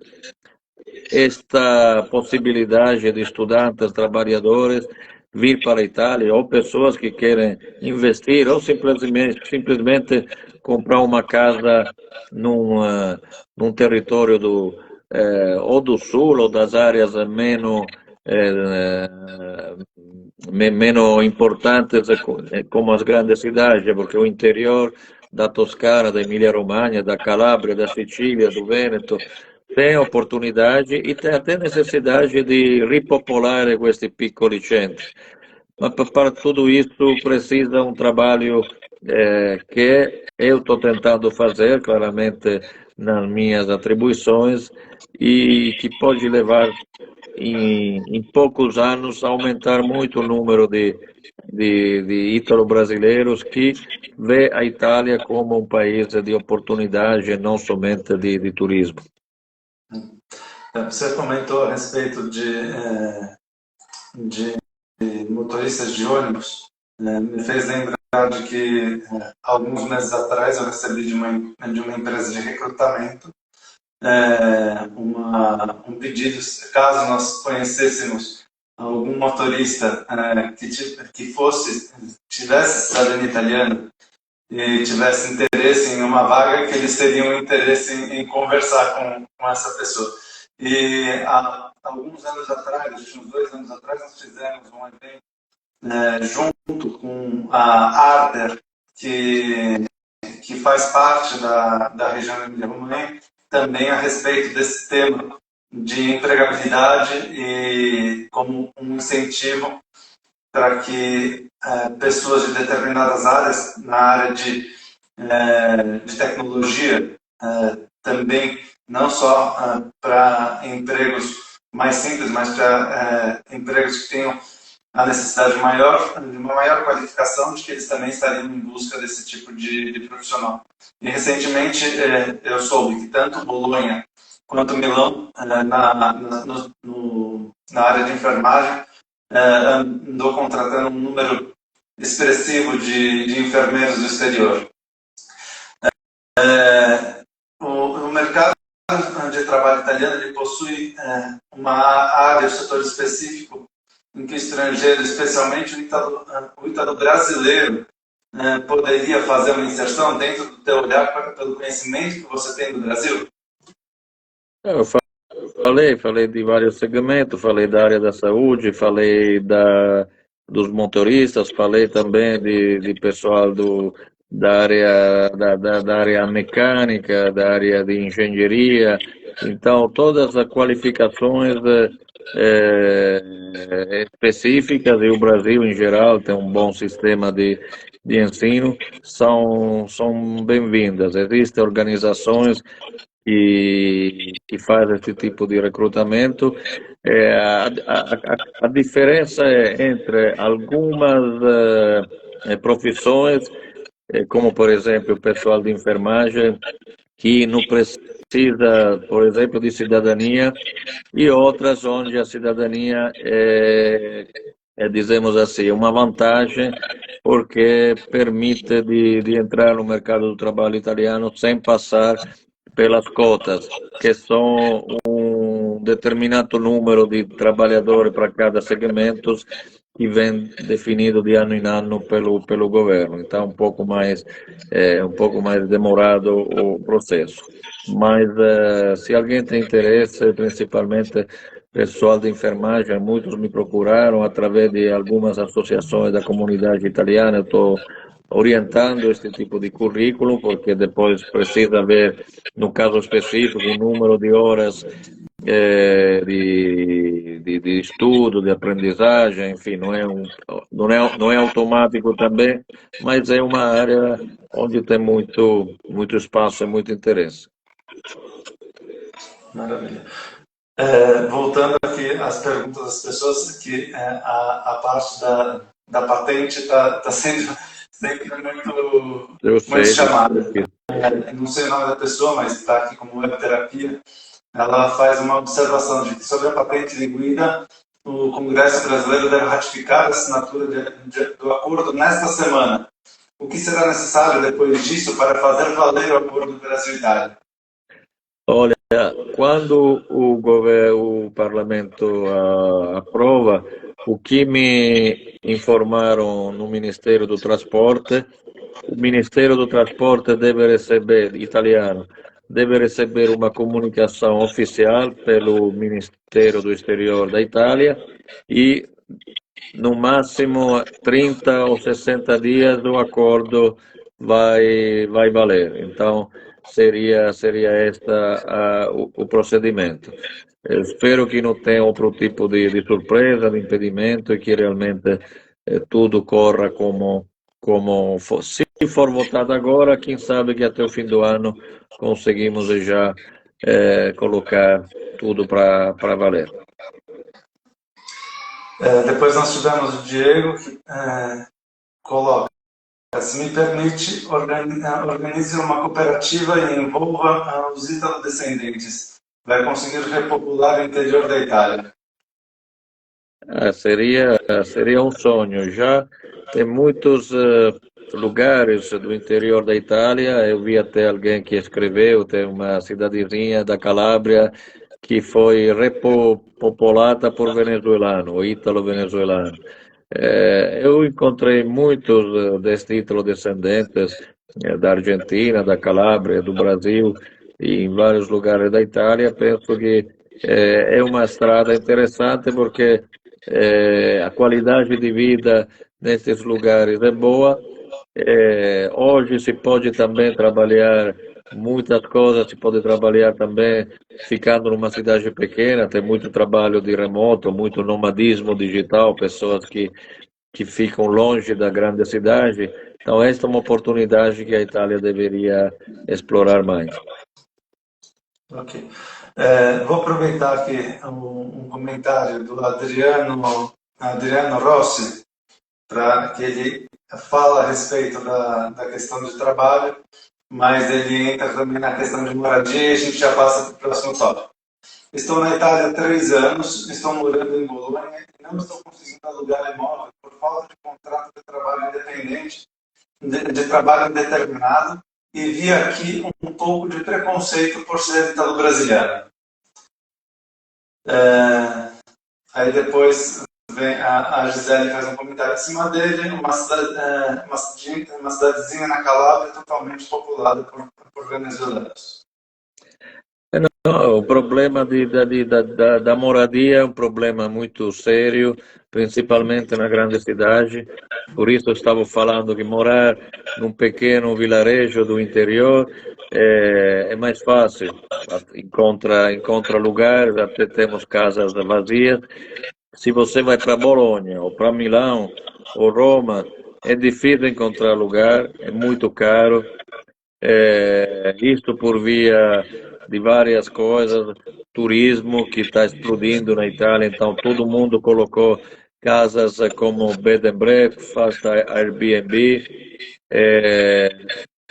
esta possibilidade de estudantes, trabalhadores, vir para a Itália, ou pessoas que querem investir, ou simplesmente comprar uma casa num território ou do sul, ou das áreas menos importantes, como as grandes cidades, porque o interior da Toscana, da Emília-Romanha, da Calábria, da Sicília, do Vêneto, tem oportunidade e tem até necessidade de ripopolar questi piccoli centri. Mas para tudo isso precisa um trabalho que eu estou tentando fazer, claramente nas minhas atribuições, e que pode levar em poucos anos a aumentar muito o número de ítalo-brasileiros que vê a Itália como um país de oportunidade, não somente de turismo. Você comentou a respeito de motoristas de ônibus, me fez lembrar de que alguns meses atrás eu recebi de uma empresa de recrutamento um pedido, caso nós conhecêssemos algum motorista que tivesse cidadania italiana e tivesse interesse em uma vaga, que eles teriam interesse em conversar com essa pessoa. E há alguns anos atrás, uns 2 anos atrás, nós fizemos um evento junto com a Arder, que faz parte da região da Emília-Romanha, também a respeito desse tema de empregabilidade e como um incentivo para que pessoas de determinadas áreas, na área de tecnologia, também não só para empregos mais simples, mas para empregos que tenham a necessidade de uma maior qualificação, de que eles também estariam em busca desse tipo de profissional. E recentemente eu soube que tanto Bolonha quanto Milão, na área de enfermagem, andou contratando um número expressivo de enfermeiros do exterior. O mercado de trabalho italiano ele possui uma área, um setor específico, em que o estrangeiro, especialmente o ítalo brasileiro, poderia fazer uma inserção dentro do teu olhar pelo conhecimento que você tem do Brasil? Eu falei de vários segmentos, falei da área da saúde, falei dos motoristas, falei também de pessoal da área mecânica, da área de engenharia. Então, todas as qualificações específicas, e o Brasil, em geral, tem um bom sistema de ensino, são bem-vindas. Existem organizações que faz esse tipo de recrutamento. A diferença é entre algumas profissões, como por exemplo o pessoal de enfermagem, que não precisa, por exemplo, de cidadania, e outras onde a cidadania dizemos assim, uma vantagem, porque permite de entrar no mercado do trabalho italiano sem passar pelas cotas, que são um determinado número de trabalhadores para cada segmento, que vem definido de ano em ano pelo governo. Então, um pouco mais demorado o processo. Mas se alguém tem interesse, principalmente pessoal de enfermagem, muitos me procuraram através de algumas associações da comunidade italiana. Eu estou orientando este tipo de currículo, porque depois precisa ver, no caso específico, o número de horas de estudo, de aprendizagem, enfim, não é automático também, mas é uma área onde tem muito espaço e muito interesse. Maravilha. Voltando aqui às perguntas das pessoas, que a parte da patente está sendo sempre muito chamada. Não sei o nome da pessoa, mas está aqui como web terapia. Ela faz uma observação de que, sobre a patente de Guida, o Congresso Brasileiro deve ratificar a assinatura do acordo nesta semana. O que será necessário depois disso para fazer valer o acordo Brasil-Itália? Olha, quando o parlamento aprova, o que me informaram no Ministério do Transporte, o Ministério do Transporte deve receber, italiano, deve receber uma comunicação oficial pelo Ministério do Exterior da Itália, e no máximo 30 ou 60 dias o acordo vai valer. Então, seria o procedimento. Eu espero que não tenha outro tipo de surpresa, de impedimento, e que realmente tudo corra como for. Se for votado agora, quem sabe que até o fim do ano conseguimos já colocar tudo para valer. Depois nós tivemos o Diego, que coloca: se me permite, organize uma cooperativa e envolva os ítalo-descendentes. Vai conseguir repopular o interior da Itália. Seria um sonho. Já tem muitos lugares do interior da Itália. Eu vi até alguém que escreveu, tem uma cidadezinha da Calábria que foi repopulada por venezuelano, ítalo-venezuelano. Eu encontrei muitos destes ítalo-descendentes da Argentina, da Calábria, do Brasil e em vários lugares da Itália. Penso que é uma estrada interessante, porque a qualidade de vida nesses lugares é boa. Hoje se pode também trabalhar muitas coisas, se pode trabalhar também ficando numa cidade pequena, tem muito trabalho de remoto, muito nomadismo digital, pessoas que ficam longe da grande cidade. Então, esta é uma oportunidade que a Itália deveria explorar mais. Ok. Vou aproveitar aqui um comentário do Adriano Rossi, para que ele fala a respeito da questão de trabalho, mas ele entra também na questão de moradia e a gente já passa para o próximo tópico. Estou na Itália há 3 anos, estou morando em Bolonha e não estou conseguindo alugar imóvel por falta de contrato de trabalho independente, de trabalho indeterminado, e vi aqui um pouco de preconceito por ser italo-brasileiro. Aí depois vem a Gisele faz um comentário em cima dele, uma cidadezinha na Calábria totalmente populada por venezuelanos. Não, o problema da moradia é um problema muito sério, principalmente na grande cidade. Por isso eu estava falando que morar num pequeno vilarejo do interior é mais fácil. Encontra lugares, até temos casas vazias. Se você vai para Bolonha, ou para Milão, ou Roma, é difícil encontrar lugar, é muito caro. Isto por via de várias coisas, turismo que está explodindo na Itália, então todo mundo colocou casas como bed and breakfast, Airbnb.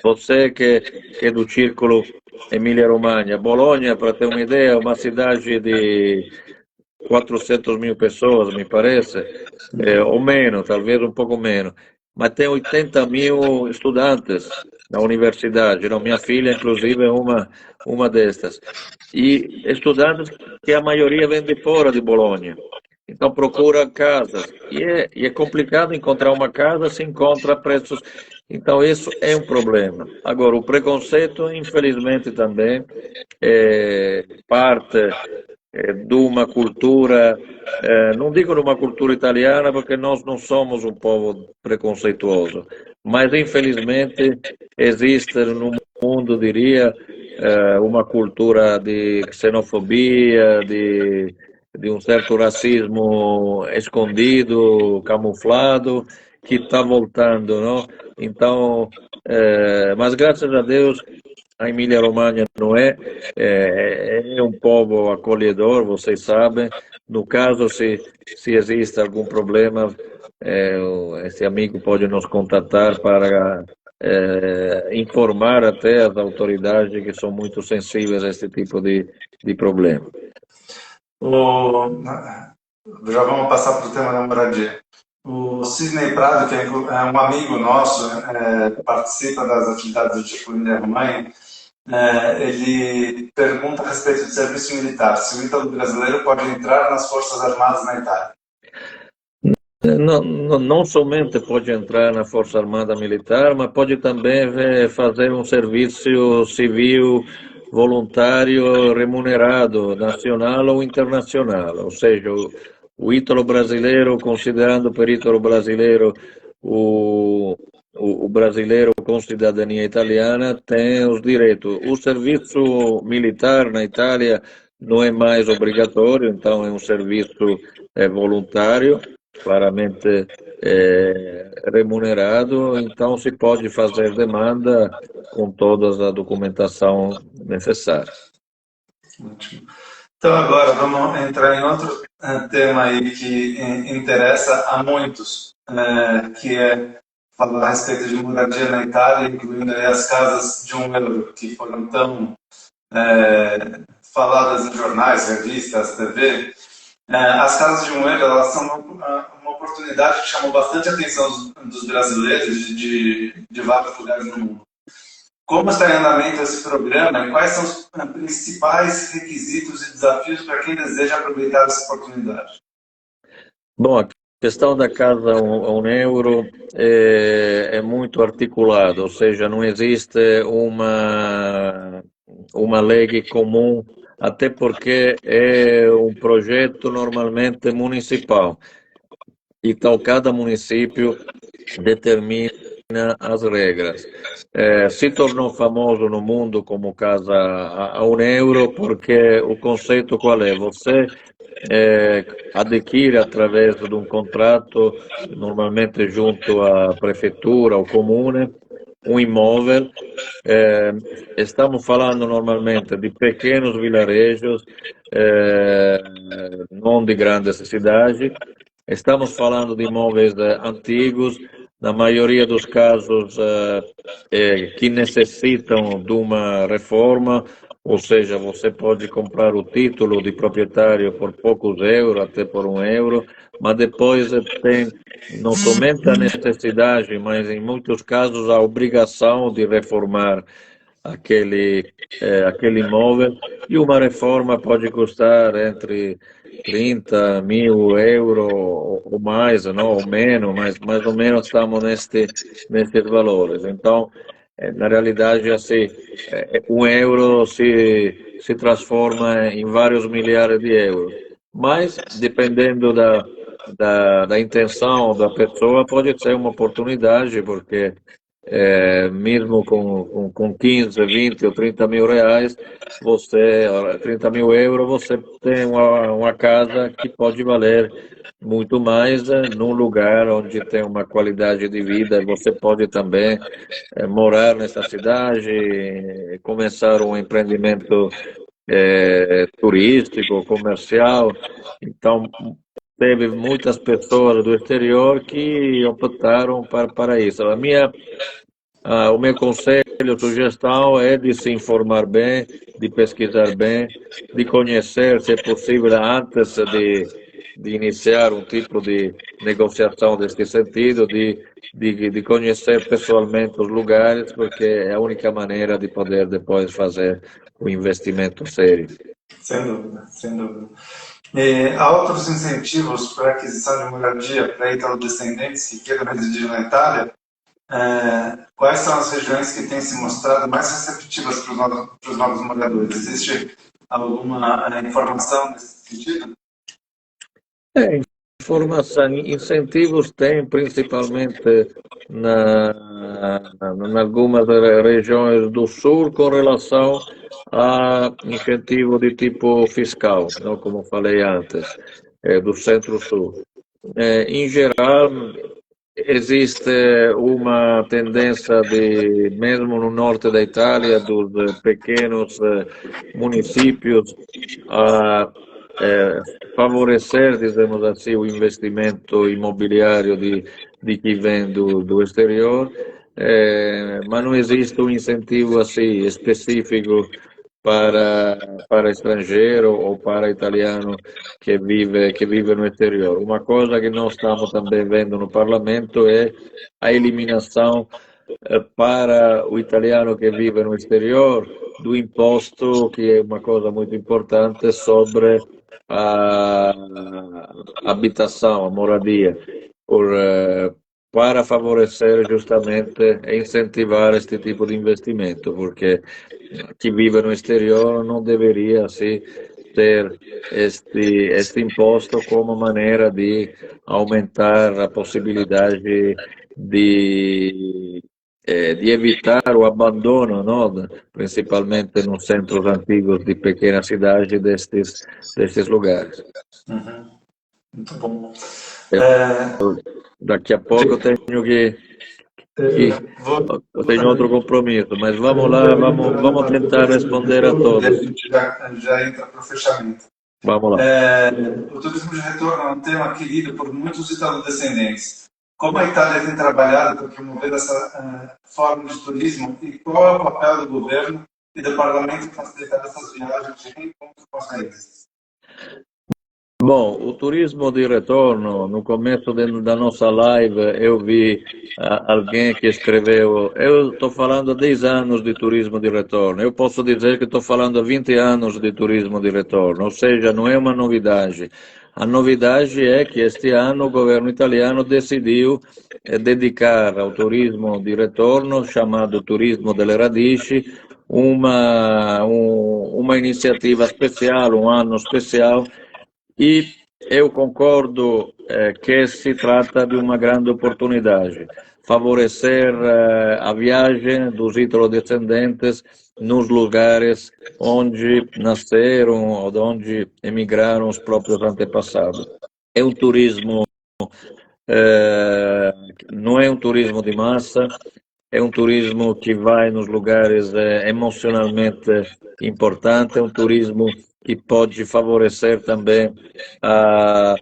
Você que é do círculo Emília-Romagna, Bologna, para ter uma ideia, é uma cidade de 400 mil pessoas, me parece, ou menos, talvez um pouco menos, mas tem 80 mil estudantes na universidade. Não, minha filha, inclusive, é uma destas. E estudantes que a maioria vem de fora de Bolonha. Então procura casas. E é complicado encontrar uma casa, se encontra a preços. Então isso é um problema. Agora, o preconceito, infelizmente, também é parte de uma cultura, não digo de uma cultura italiana, porque nós não somos um povo preconceituoso, mas infelizmente existe no mundo, diria, uma cultura de xenofobia, de um certo racismo escondido, camuflado, que está voltando, não? Então, mas graças a Deus a Emília-Romagna não é um povo acolhedor, vocês sabem. No caso, se existe algum problema, esse amigo pode nos contatar para informar até as autoridades que são muito sensíveis a esse tipo de problema. Já vamos passar para o tema da moradia. O Sidney Prado, que é um amigo nosso, participa das atividades do Tipo Emília-Romagna, ele pergunta a respeito do serviço militar, se o ítalo-brasileiro pode entrar nas Forças Armadas na Itália. Não somente pode entrar na Força Armada Militar, mas pode também fazer um serviço civil voluntário remunerado, nacional ou internacional. Ou seja, o ítalo-brasileiro, considerando per ítalo-brasileiro o brasileiro com cidadania italiana, tem os direitos. O serviço militar na Itália não é mais obrigatório, então é um serviço voluntário, claramente remunerado, então se pode fazer demanda com toda a documentação necessária. Ótimo. Então agora vamos entrar em outro tema aí que interessa a muitos, que é falar a respeito de moradia na Itália, incluindo as casas de €1, que foram tão faladas em jornais, revistas, TV. As casas de €1, elas são uma oportunidade que chamou bastante a atenção dos brasileiros de vários lugares no mundo. Como está em andamento esse programa e quais são os principais requisitos e desafios para quem deseja aproveitar essa oportunidade? Bom, a questão da casa a €1 é muito articulada, ou seja, não existe uma lei comum, até porque é um projeto normalmente municipal. Então, cada município determina as regras. Se tornou famoso no mundo como casa a €1 porque o conceito qual é? Você adquire através de um contrato, normalmente junto à prefeitura ou comune, um imóvel. Estamos falando normalmente de pequenos vilarejos, não de grandes cidades. Estamos falando de imóveis antigos, na maioria dos casos que necessitam de uma reforma, ou seja, você pode comprar o título de proprietário por poucos euros, até por €1, mas depois tem não somente a necessidade, mas em muitos casos a obrigação de reformar aquele imóvel, e uma reforma pode custar entre 30 mil euros ou mais, não, ou menos, mas mais ou menos estamos nestes valores. Então, na realidade, assim, €1 se transforma em vários milhares de euros. Mas, dependendo da intenção da pessoa, pode ser uma oportunidade, porque mesmo com 15, 20 ou 30 mil reais, 30 mil euros, você tem uma casa que pode valer muito mais num lugar onde tem uma qualidade de vida. Você pode também morar nessa cidade, começar um empreendimento turístico, comercial. Então, teve muitas pessoas do exterior que optaram para isso. O meu conselho, sugestão é de se informar bem, de pesquisar bem, de conhecer, se é possível, antes de iniciar um tipo de negociação deste sentido, de conhecer pessoalmente os lugares, porque é a única maneira de poder depois fazer um investimento sério. Sem dúvida, sem dúvida. E há outros incentivos para a aquisição de moradia para italo-descendentes que queiram residir na Itália? Quais são as regiões que têm se mostrado mais receptivas para os novos moradores? Existe alguma informação nesse sentido? Informação, incentivos tem principalmente em algumas regiões do sul com relação a incentivo de tipo fiscal, não, como falei antes, do centro-sul. Em geral, existe uma tendência mesmo no norte da Itália, dos pequenos municípios, a favorecer, dizemos assim, o investimento imobiliário de que vem do exterior, mas não existe um incentivo assim específico para estrangeiro ou para italiano que vive no exterior. Uma coisa que nós estamos também vendo no parlamento é a eliminação para o italiano que vive no exterior do imposto, que é uma coisa muito importante, sobre a habitação, a moradia, para favorecer justamente e incentivar este tipo de investimento, porque quem vive no exterior não deveria assim, ter este imposto como maneira de aumentar a possibilidade de evitar o abandono, não? Principalmente nos centros antigos de pequenas cidades destes lugares. Uhum. Muito bom. Daqui a pouco eu tenho que eu tenho outro compromisso, mas vamos lá, vamos tentar responder a todos. A gente já entra para o fechamento. Vamos lá. O turismo de retorno é um tema querido por muitos italo-descendentes. Como a Itália tem trabalhado para promover essa forma de turismo e qual é o papel do governo e do parlamento em facilitar essas viagens de reencontro com os países? Bom, o turismo de retorno, no começo da nossa live, eu vi alguém que escreveu, eu estou falando há 10 anos de turismo de retorno, eu posso dizer que estou falando há 20 anos de turismo de retorno, ou seja, não é uma novidade. A novidade é que este ano o governo italiano decidiu dedicar ao turismo de retorno, chamado Turismo delle Radici, uma iniziativa especial, um ano especial. E eu concordo que se trata de uma grande oportunidade, favorecer a viagem dos italo-descendentes nos lugares onde nasceram ou de onde emigraram os próprios antepassados. É um turismo, não é um turismo de massa, é um turismo que vai nos lugares emocionalmente importantes, é um turismo que pode favorecer também a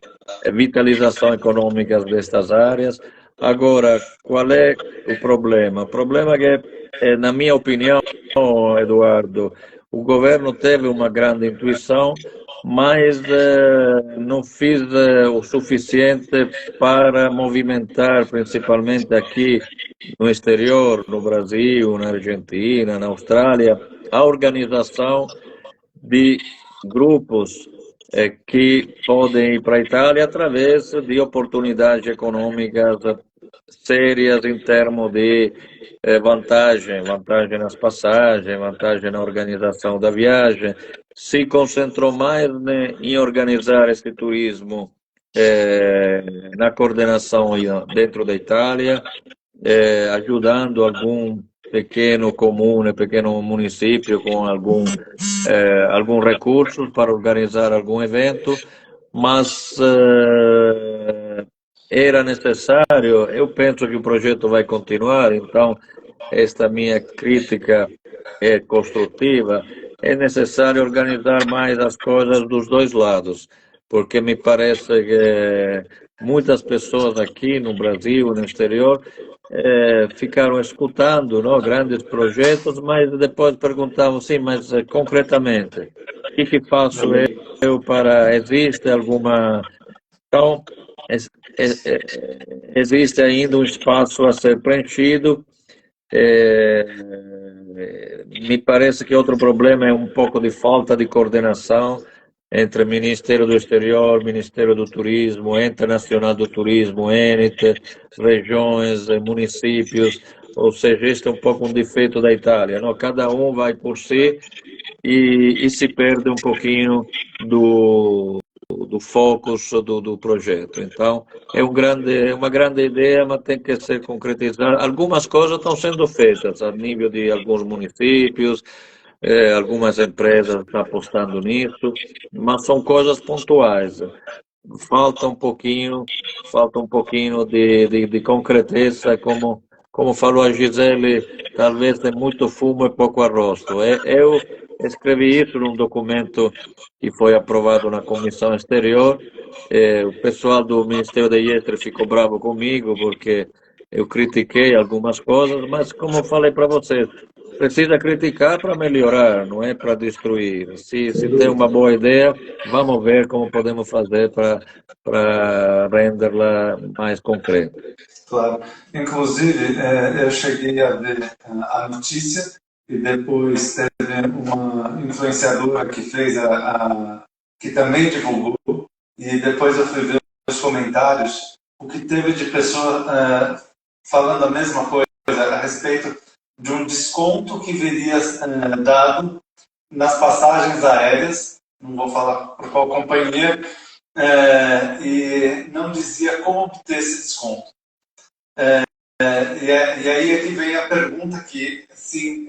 vitalização econômica destas áreas, Agora, qual é o problema? O problema é que, na minha opinião, Eduardo, o governo teve uma grande intuição, mas não fez o suficiente para movimentar, principalmente aqui no exterior, no Brasil, na Argentina, na Austrália, a organização de grupos que podem ir para a Itália através de oportunidades econômicas sérias em termos de vantagem nas passagens, vantagem na organização da viagem. Se concentrou mais em organizar esse turismo na coordenação dentro da Itália, ajudando algum pequeno comune, pequeno município com algum recurso para organizar algum evento, mas era necessário, eu penso que o projeto vai continuar, então esta minha crítica é construtiva, é necessário organizar mais as coisas dos dois lados, porque me parece que muitas pessoas aqui no Brasil, no exterior, ficaram escutando, não, grandes projetos, mas depois perguntavam, sim, mas concretamente, o que faço eu para, existe alguma... Então, existe ainda um espaço a ser preenchido. Me parece que outro problema é um pouco de falta de coordenação entre Ministério do Exterior, Ministério do Turismo, Ente Nacional do Turismo, ENIT, regiões, municípios, ou seja, este é um pouco um defeito da Itália, não? Cada um vai por si e se perde um pouquinho do foco do projeto. Então, é uma grande ideia, mas tem que ser concretizada. Algumas coisas estão sendo feitas a nível de alguns municípios, algumas empresas estão apostando nisso, mas são coisas pontuais. Falta um pouquinho de concreteza, como falou a Gisele, talvez tem muito fumo e pouco arroz. Eu escrevi isso num documento que foi aprovado na Comissão Exterior. O pessoal do Ministério da IETRE ficou bravo comigo porque eu critiquei algumas coisas, mas como eu falei para vocês, precisa criticar para melhorar, não é para destruir. Se tem uma boa ideia, vamos ver como podemos fazer para render-la mais concreta. Claro. Inclusive, eu cheguei a ver a notícia e depois teve uma influenciadora que fez que também divulgou, e depois eu fui ver os comentários, o que teve de pessoa falando a mesma coisa a respeito de um desconto que viria dado nas passagens aéreas, não vou falar por qual companhia, e não dizia como obter esse desconto. E aí é que vem a pergunta que se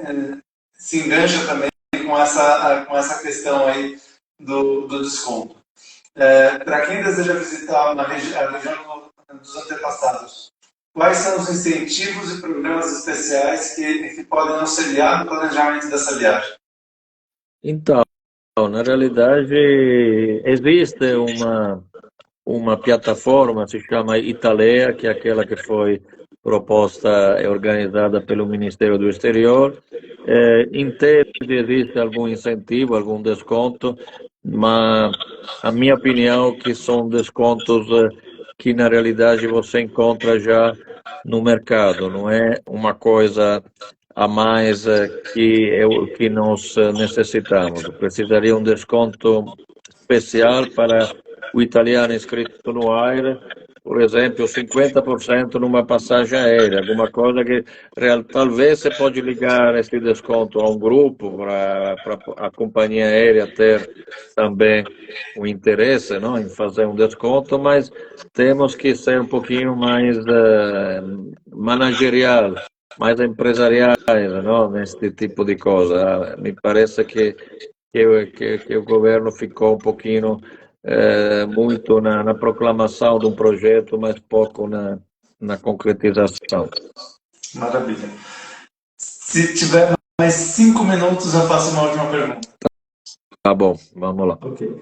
engancha também com essa questão aí do desconto. Para quem deseja visitar a região dos antepassados, quais são os incentivos e programas especiais que podem auxiliar no planejamento dessa viagem? Então, na realidade, existe uma plataforma, se chama Italea, que é aquela que foi proposta e organizada pelo Ministério do Exterior. Em tese, existe algum incentivo, algum desconto, mas a minha opinião é que são descontos que na realidade você encontra já no mercado, não é uma coisa a mais que nós necessitamos. Precisaria um desconto especial para o italiano inscrito no AIRE, por exemplo, 50% numa passagem aérea, alguma coisa que talvez você pode ligar esse desconto a um grupo para a companhia aérea ter também o interesse, não, em fazer um desconto, mas temos que ser um pouquinho mais managerial, mais empresariais, não, nesse tipo de coisa. Me parece que o governo ficou um pouquinho muito na proclamação de um projeto, mas pouco na concretização. Maravilha. Se tiver mais 5 minutos, eu faço uma última pergunta. Tá bom, vamos lá. Ok.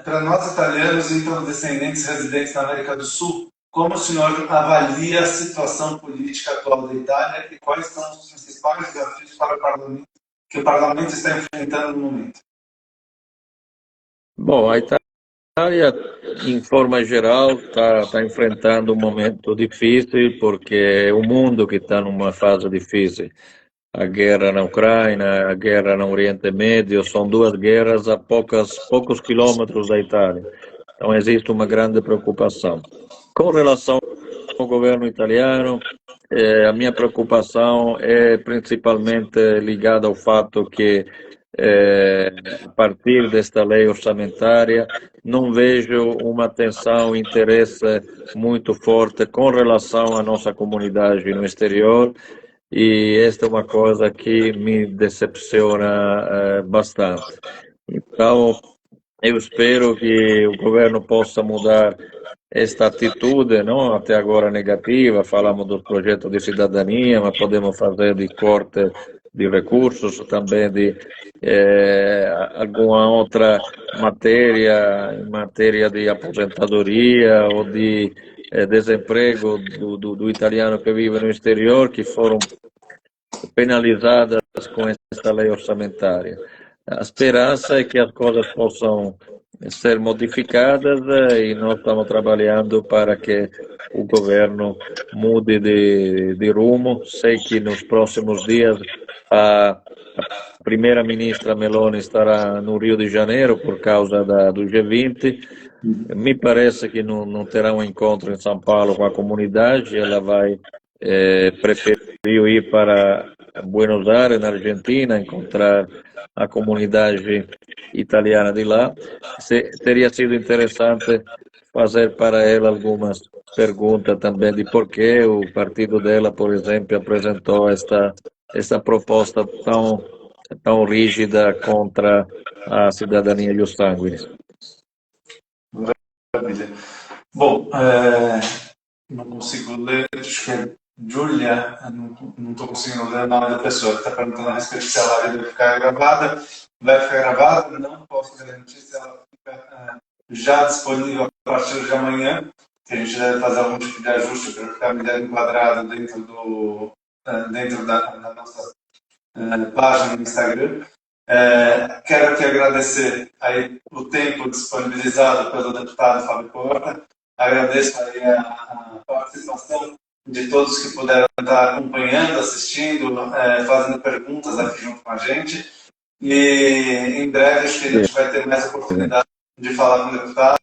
Para nós italianos e para descendentes residentes na América do Sul, como o senhor avalia a situação política atual da Itália e quais são os principais desafios para o parlamento, que o parlamento está enfrentando no momento? Bom, a Itália, em forma geral, está enfrentando um momento difícil, porque é o mundo que está numa fase difícil. A guerra na Ucrânia, a guerra no Oriente Médio, são duas guerras a poucos quilômetros da Itália. Então existe uma grande preocupação. Com relação ao governo italiano, a minha preocupação é principalmente ligada ao fato que, a partir desta lei orçamentária, não vejo uma atenção, interesse muito forte com relação à nossa comunidade no exterior, e esta é uma coisa que me decepciona bastante. Então, eu espero que o governo possa mudar esta atitude, não até agora negativa. Falamos do projeto de cidadania, mas podemos fazer de corte de recursos, também de alguma outra matéria, em matéria de aposentadoria ou de desemprego do italiano que vive no exterior, que foram penalizadas com esta lei orçamentária. A esperança é que as coisas possam ser modificadas e nós estamos trabalhando para que o governo mude de rumo. Sei que nos próximos dias a primeira-ministra Meloni estará no Rio de Janeiro por causa do G20. Me parece que não terá um encontro em São Paulo com a comunidade. Ela vai preferiu ir para Buenos Aires, na Argentina, encontrar a comunidade italiana de lá. Teria sido interessante fazer para ela algumas perguntas também de por que o partido dela, por exemplo, apresentou esta proposta tão rígida contra a cidadania e os sanguíneos. Maravilha. Bom, não consigo ler, acho que é Júlia, não estou conseguindo ler o nome da pessoa que está perguntando a respeito se a live vai ficar gravada. Vai ficar gravada, não posso garantir se ela fica já disponível a partir de amanhã, que a gente deve fazer algum tipo de ajuste para ficar melhor enquadrado dentro da nossa página no Instagram. Quero aqui agradecer aí o tempo disponibilizado pelo deputado Fábio Porta. Agradeço aí a participação de todos que puderam estar acompanhando, assistindo, fazendo perguntas aqui junto com a gente. E em breve acho que a gente vai ter mais oportunidade de falar com o deputado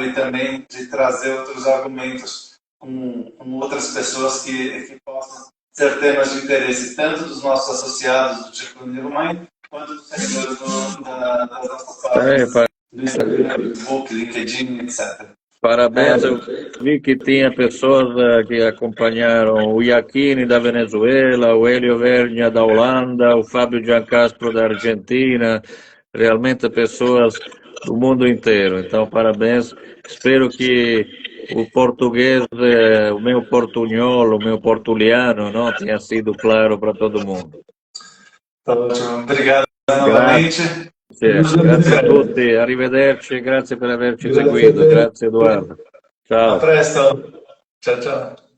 e também de trazer outros argumentos com outras pessoas que possam ser temas de interesse tanto dos nossos associados do Círculo Emília-Romanha quanto dos seguidores das nossas páginas do Instagram, Facebook, LinkedIn, etc. Parabéns, eu vi que tinha pessoas que acompanharam o Iachini da Venezuela, o Hélio Vergna da Holanda, o Fábio Giancastro da Argentina, realmente pessoas do mundo inteiro. Então, parabéns. Espero que o português, o meu portunhol, o meu portuliano, não tenha sido claro para todo mundo. Ótimo, obrigado novamente. Grazie a tutti, arrivederci, grazie per averci seguito, grazie Eduardo. Ciao. A presto, ciao ciao.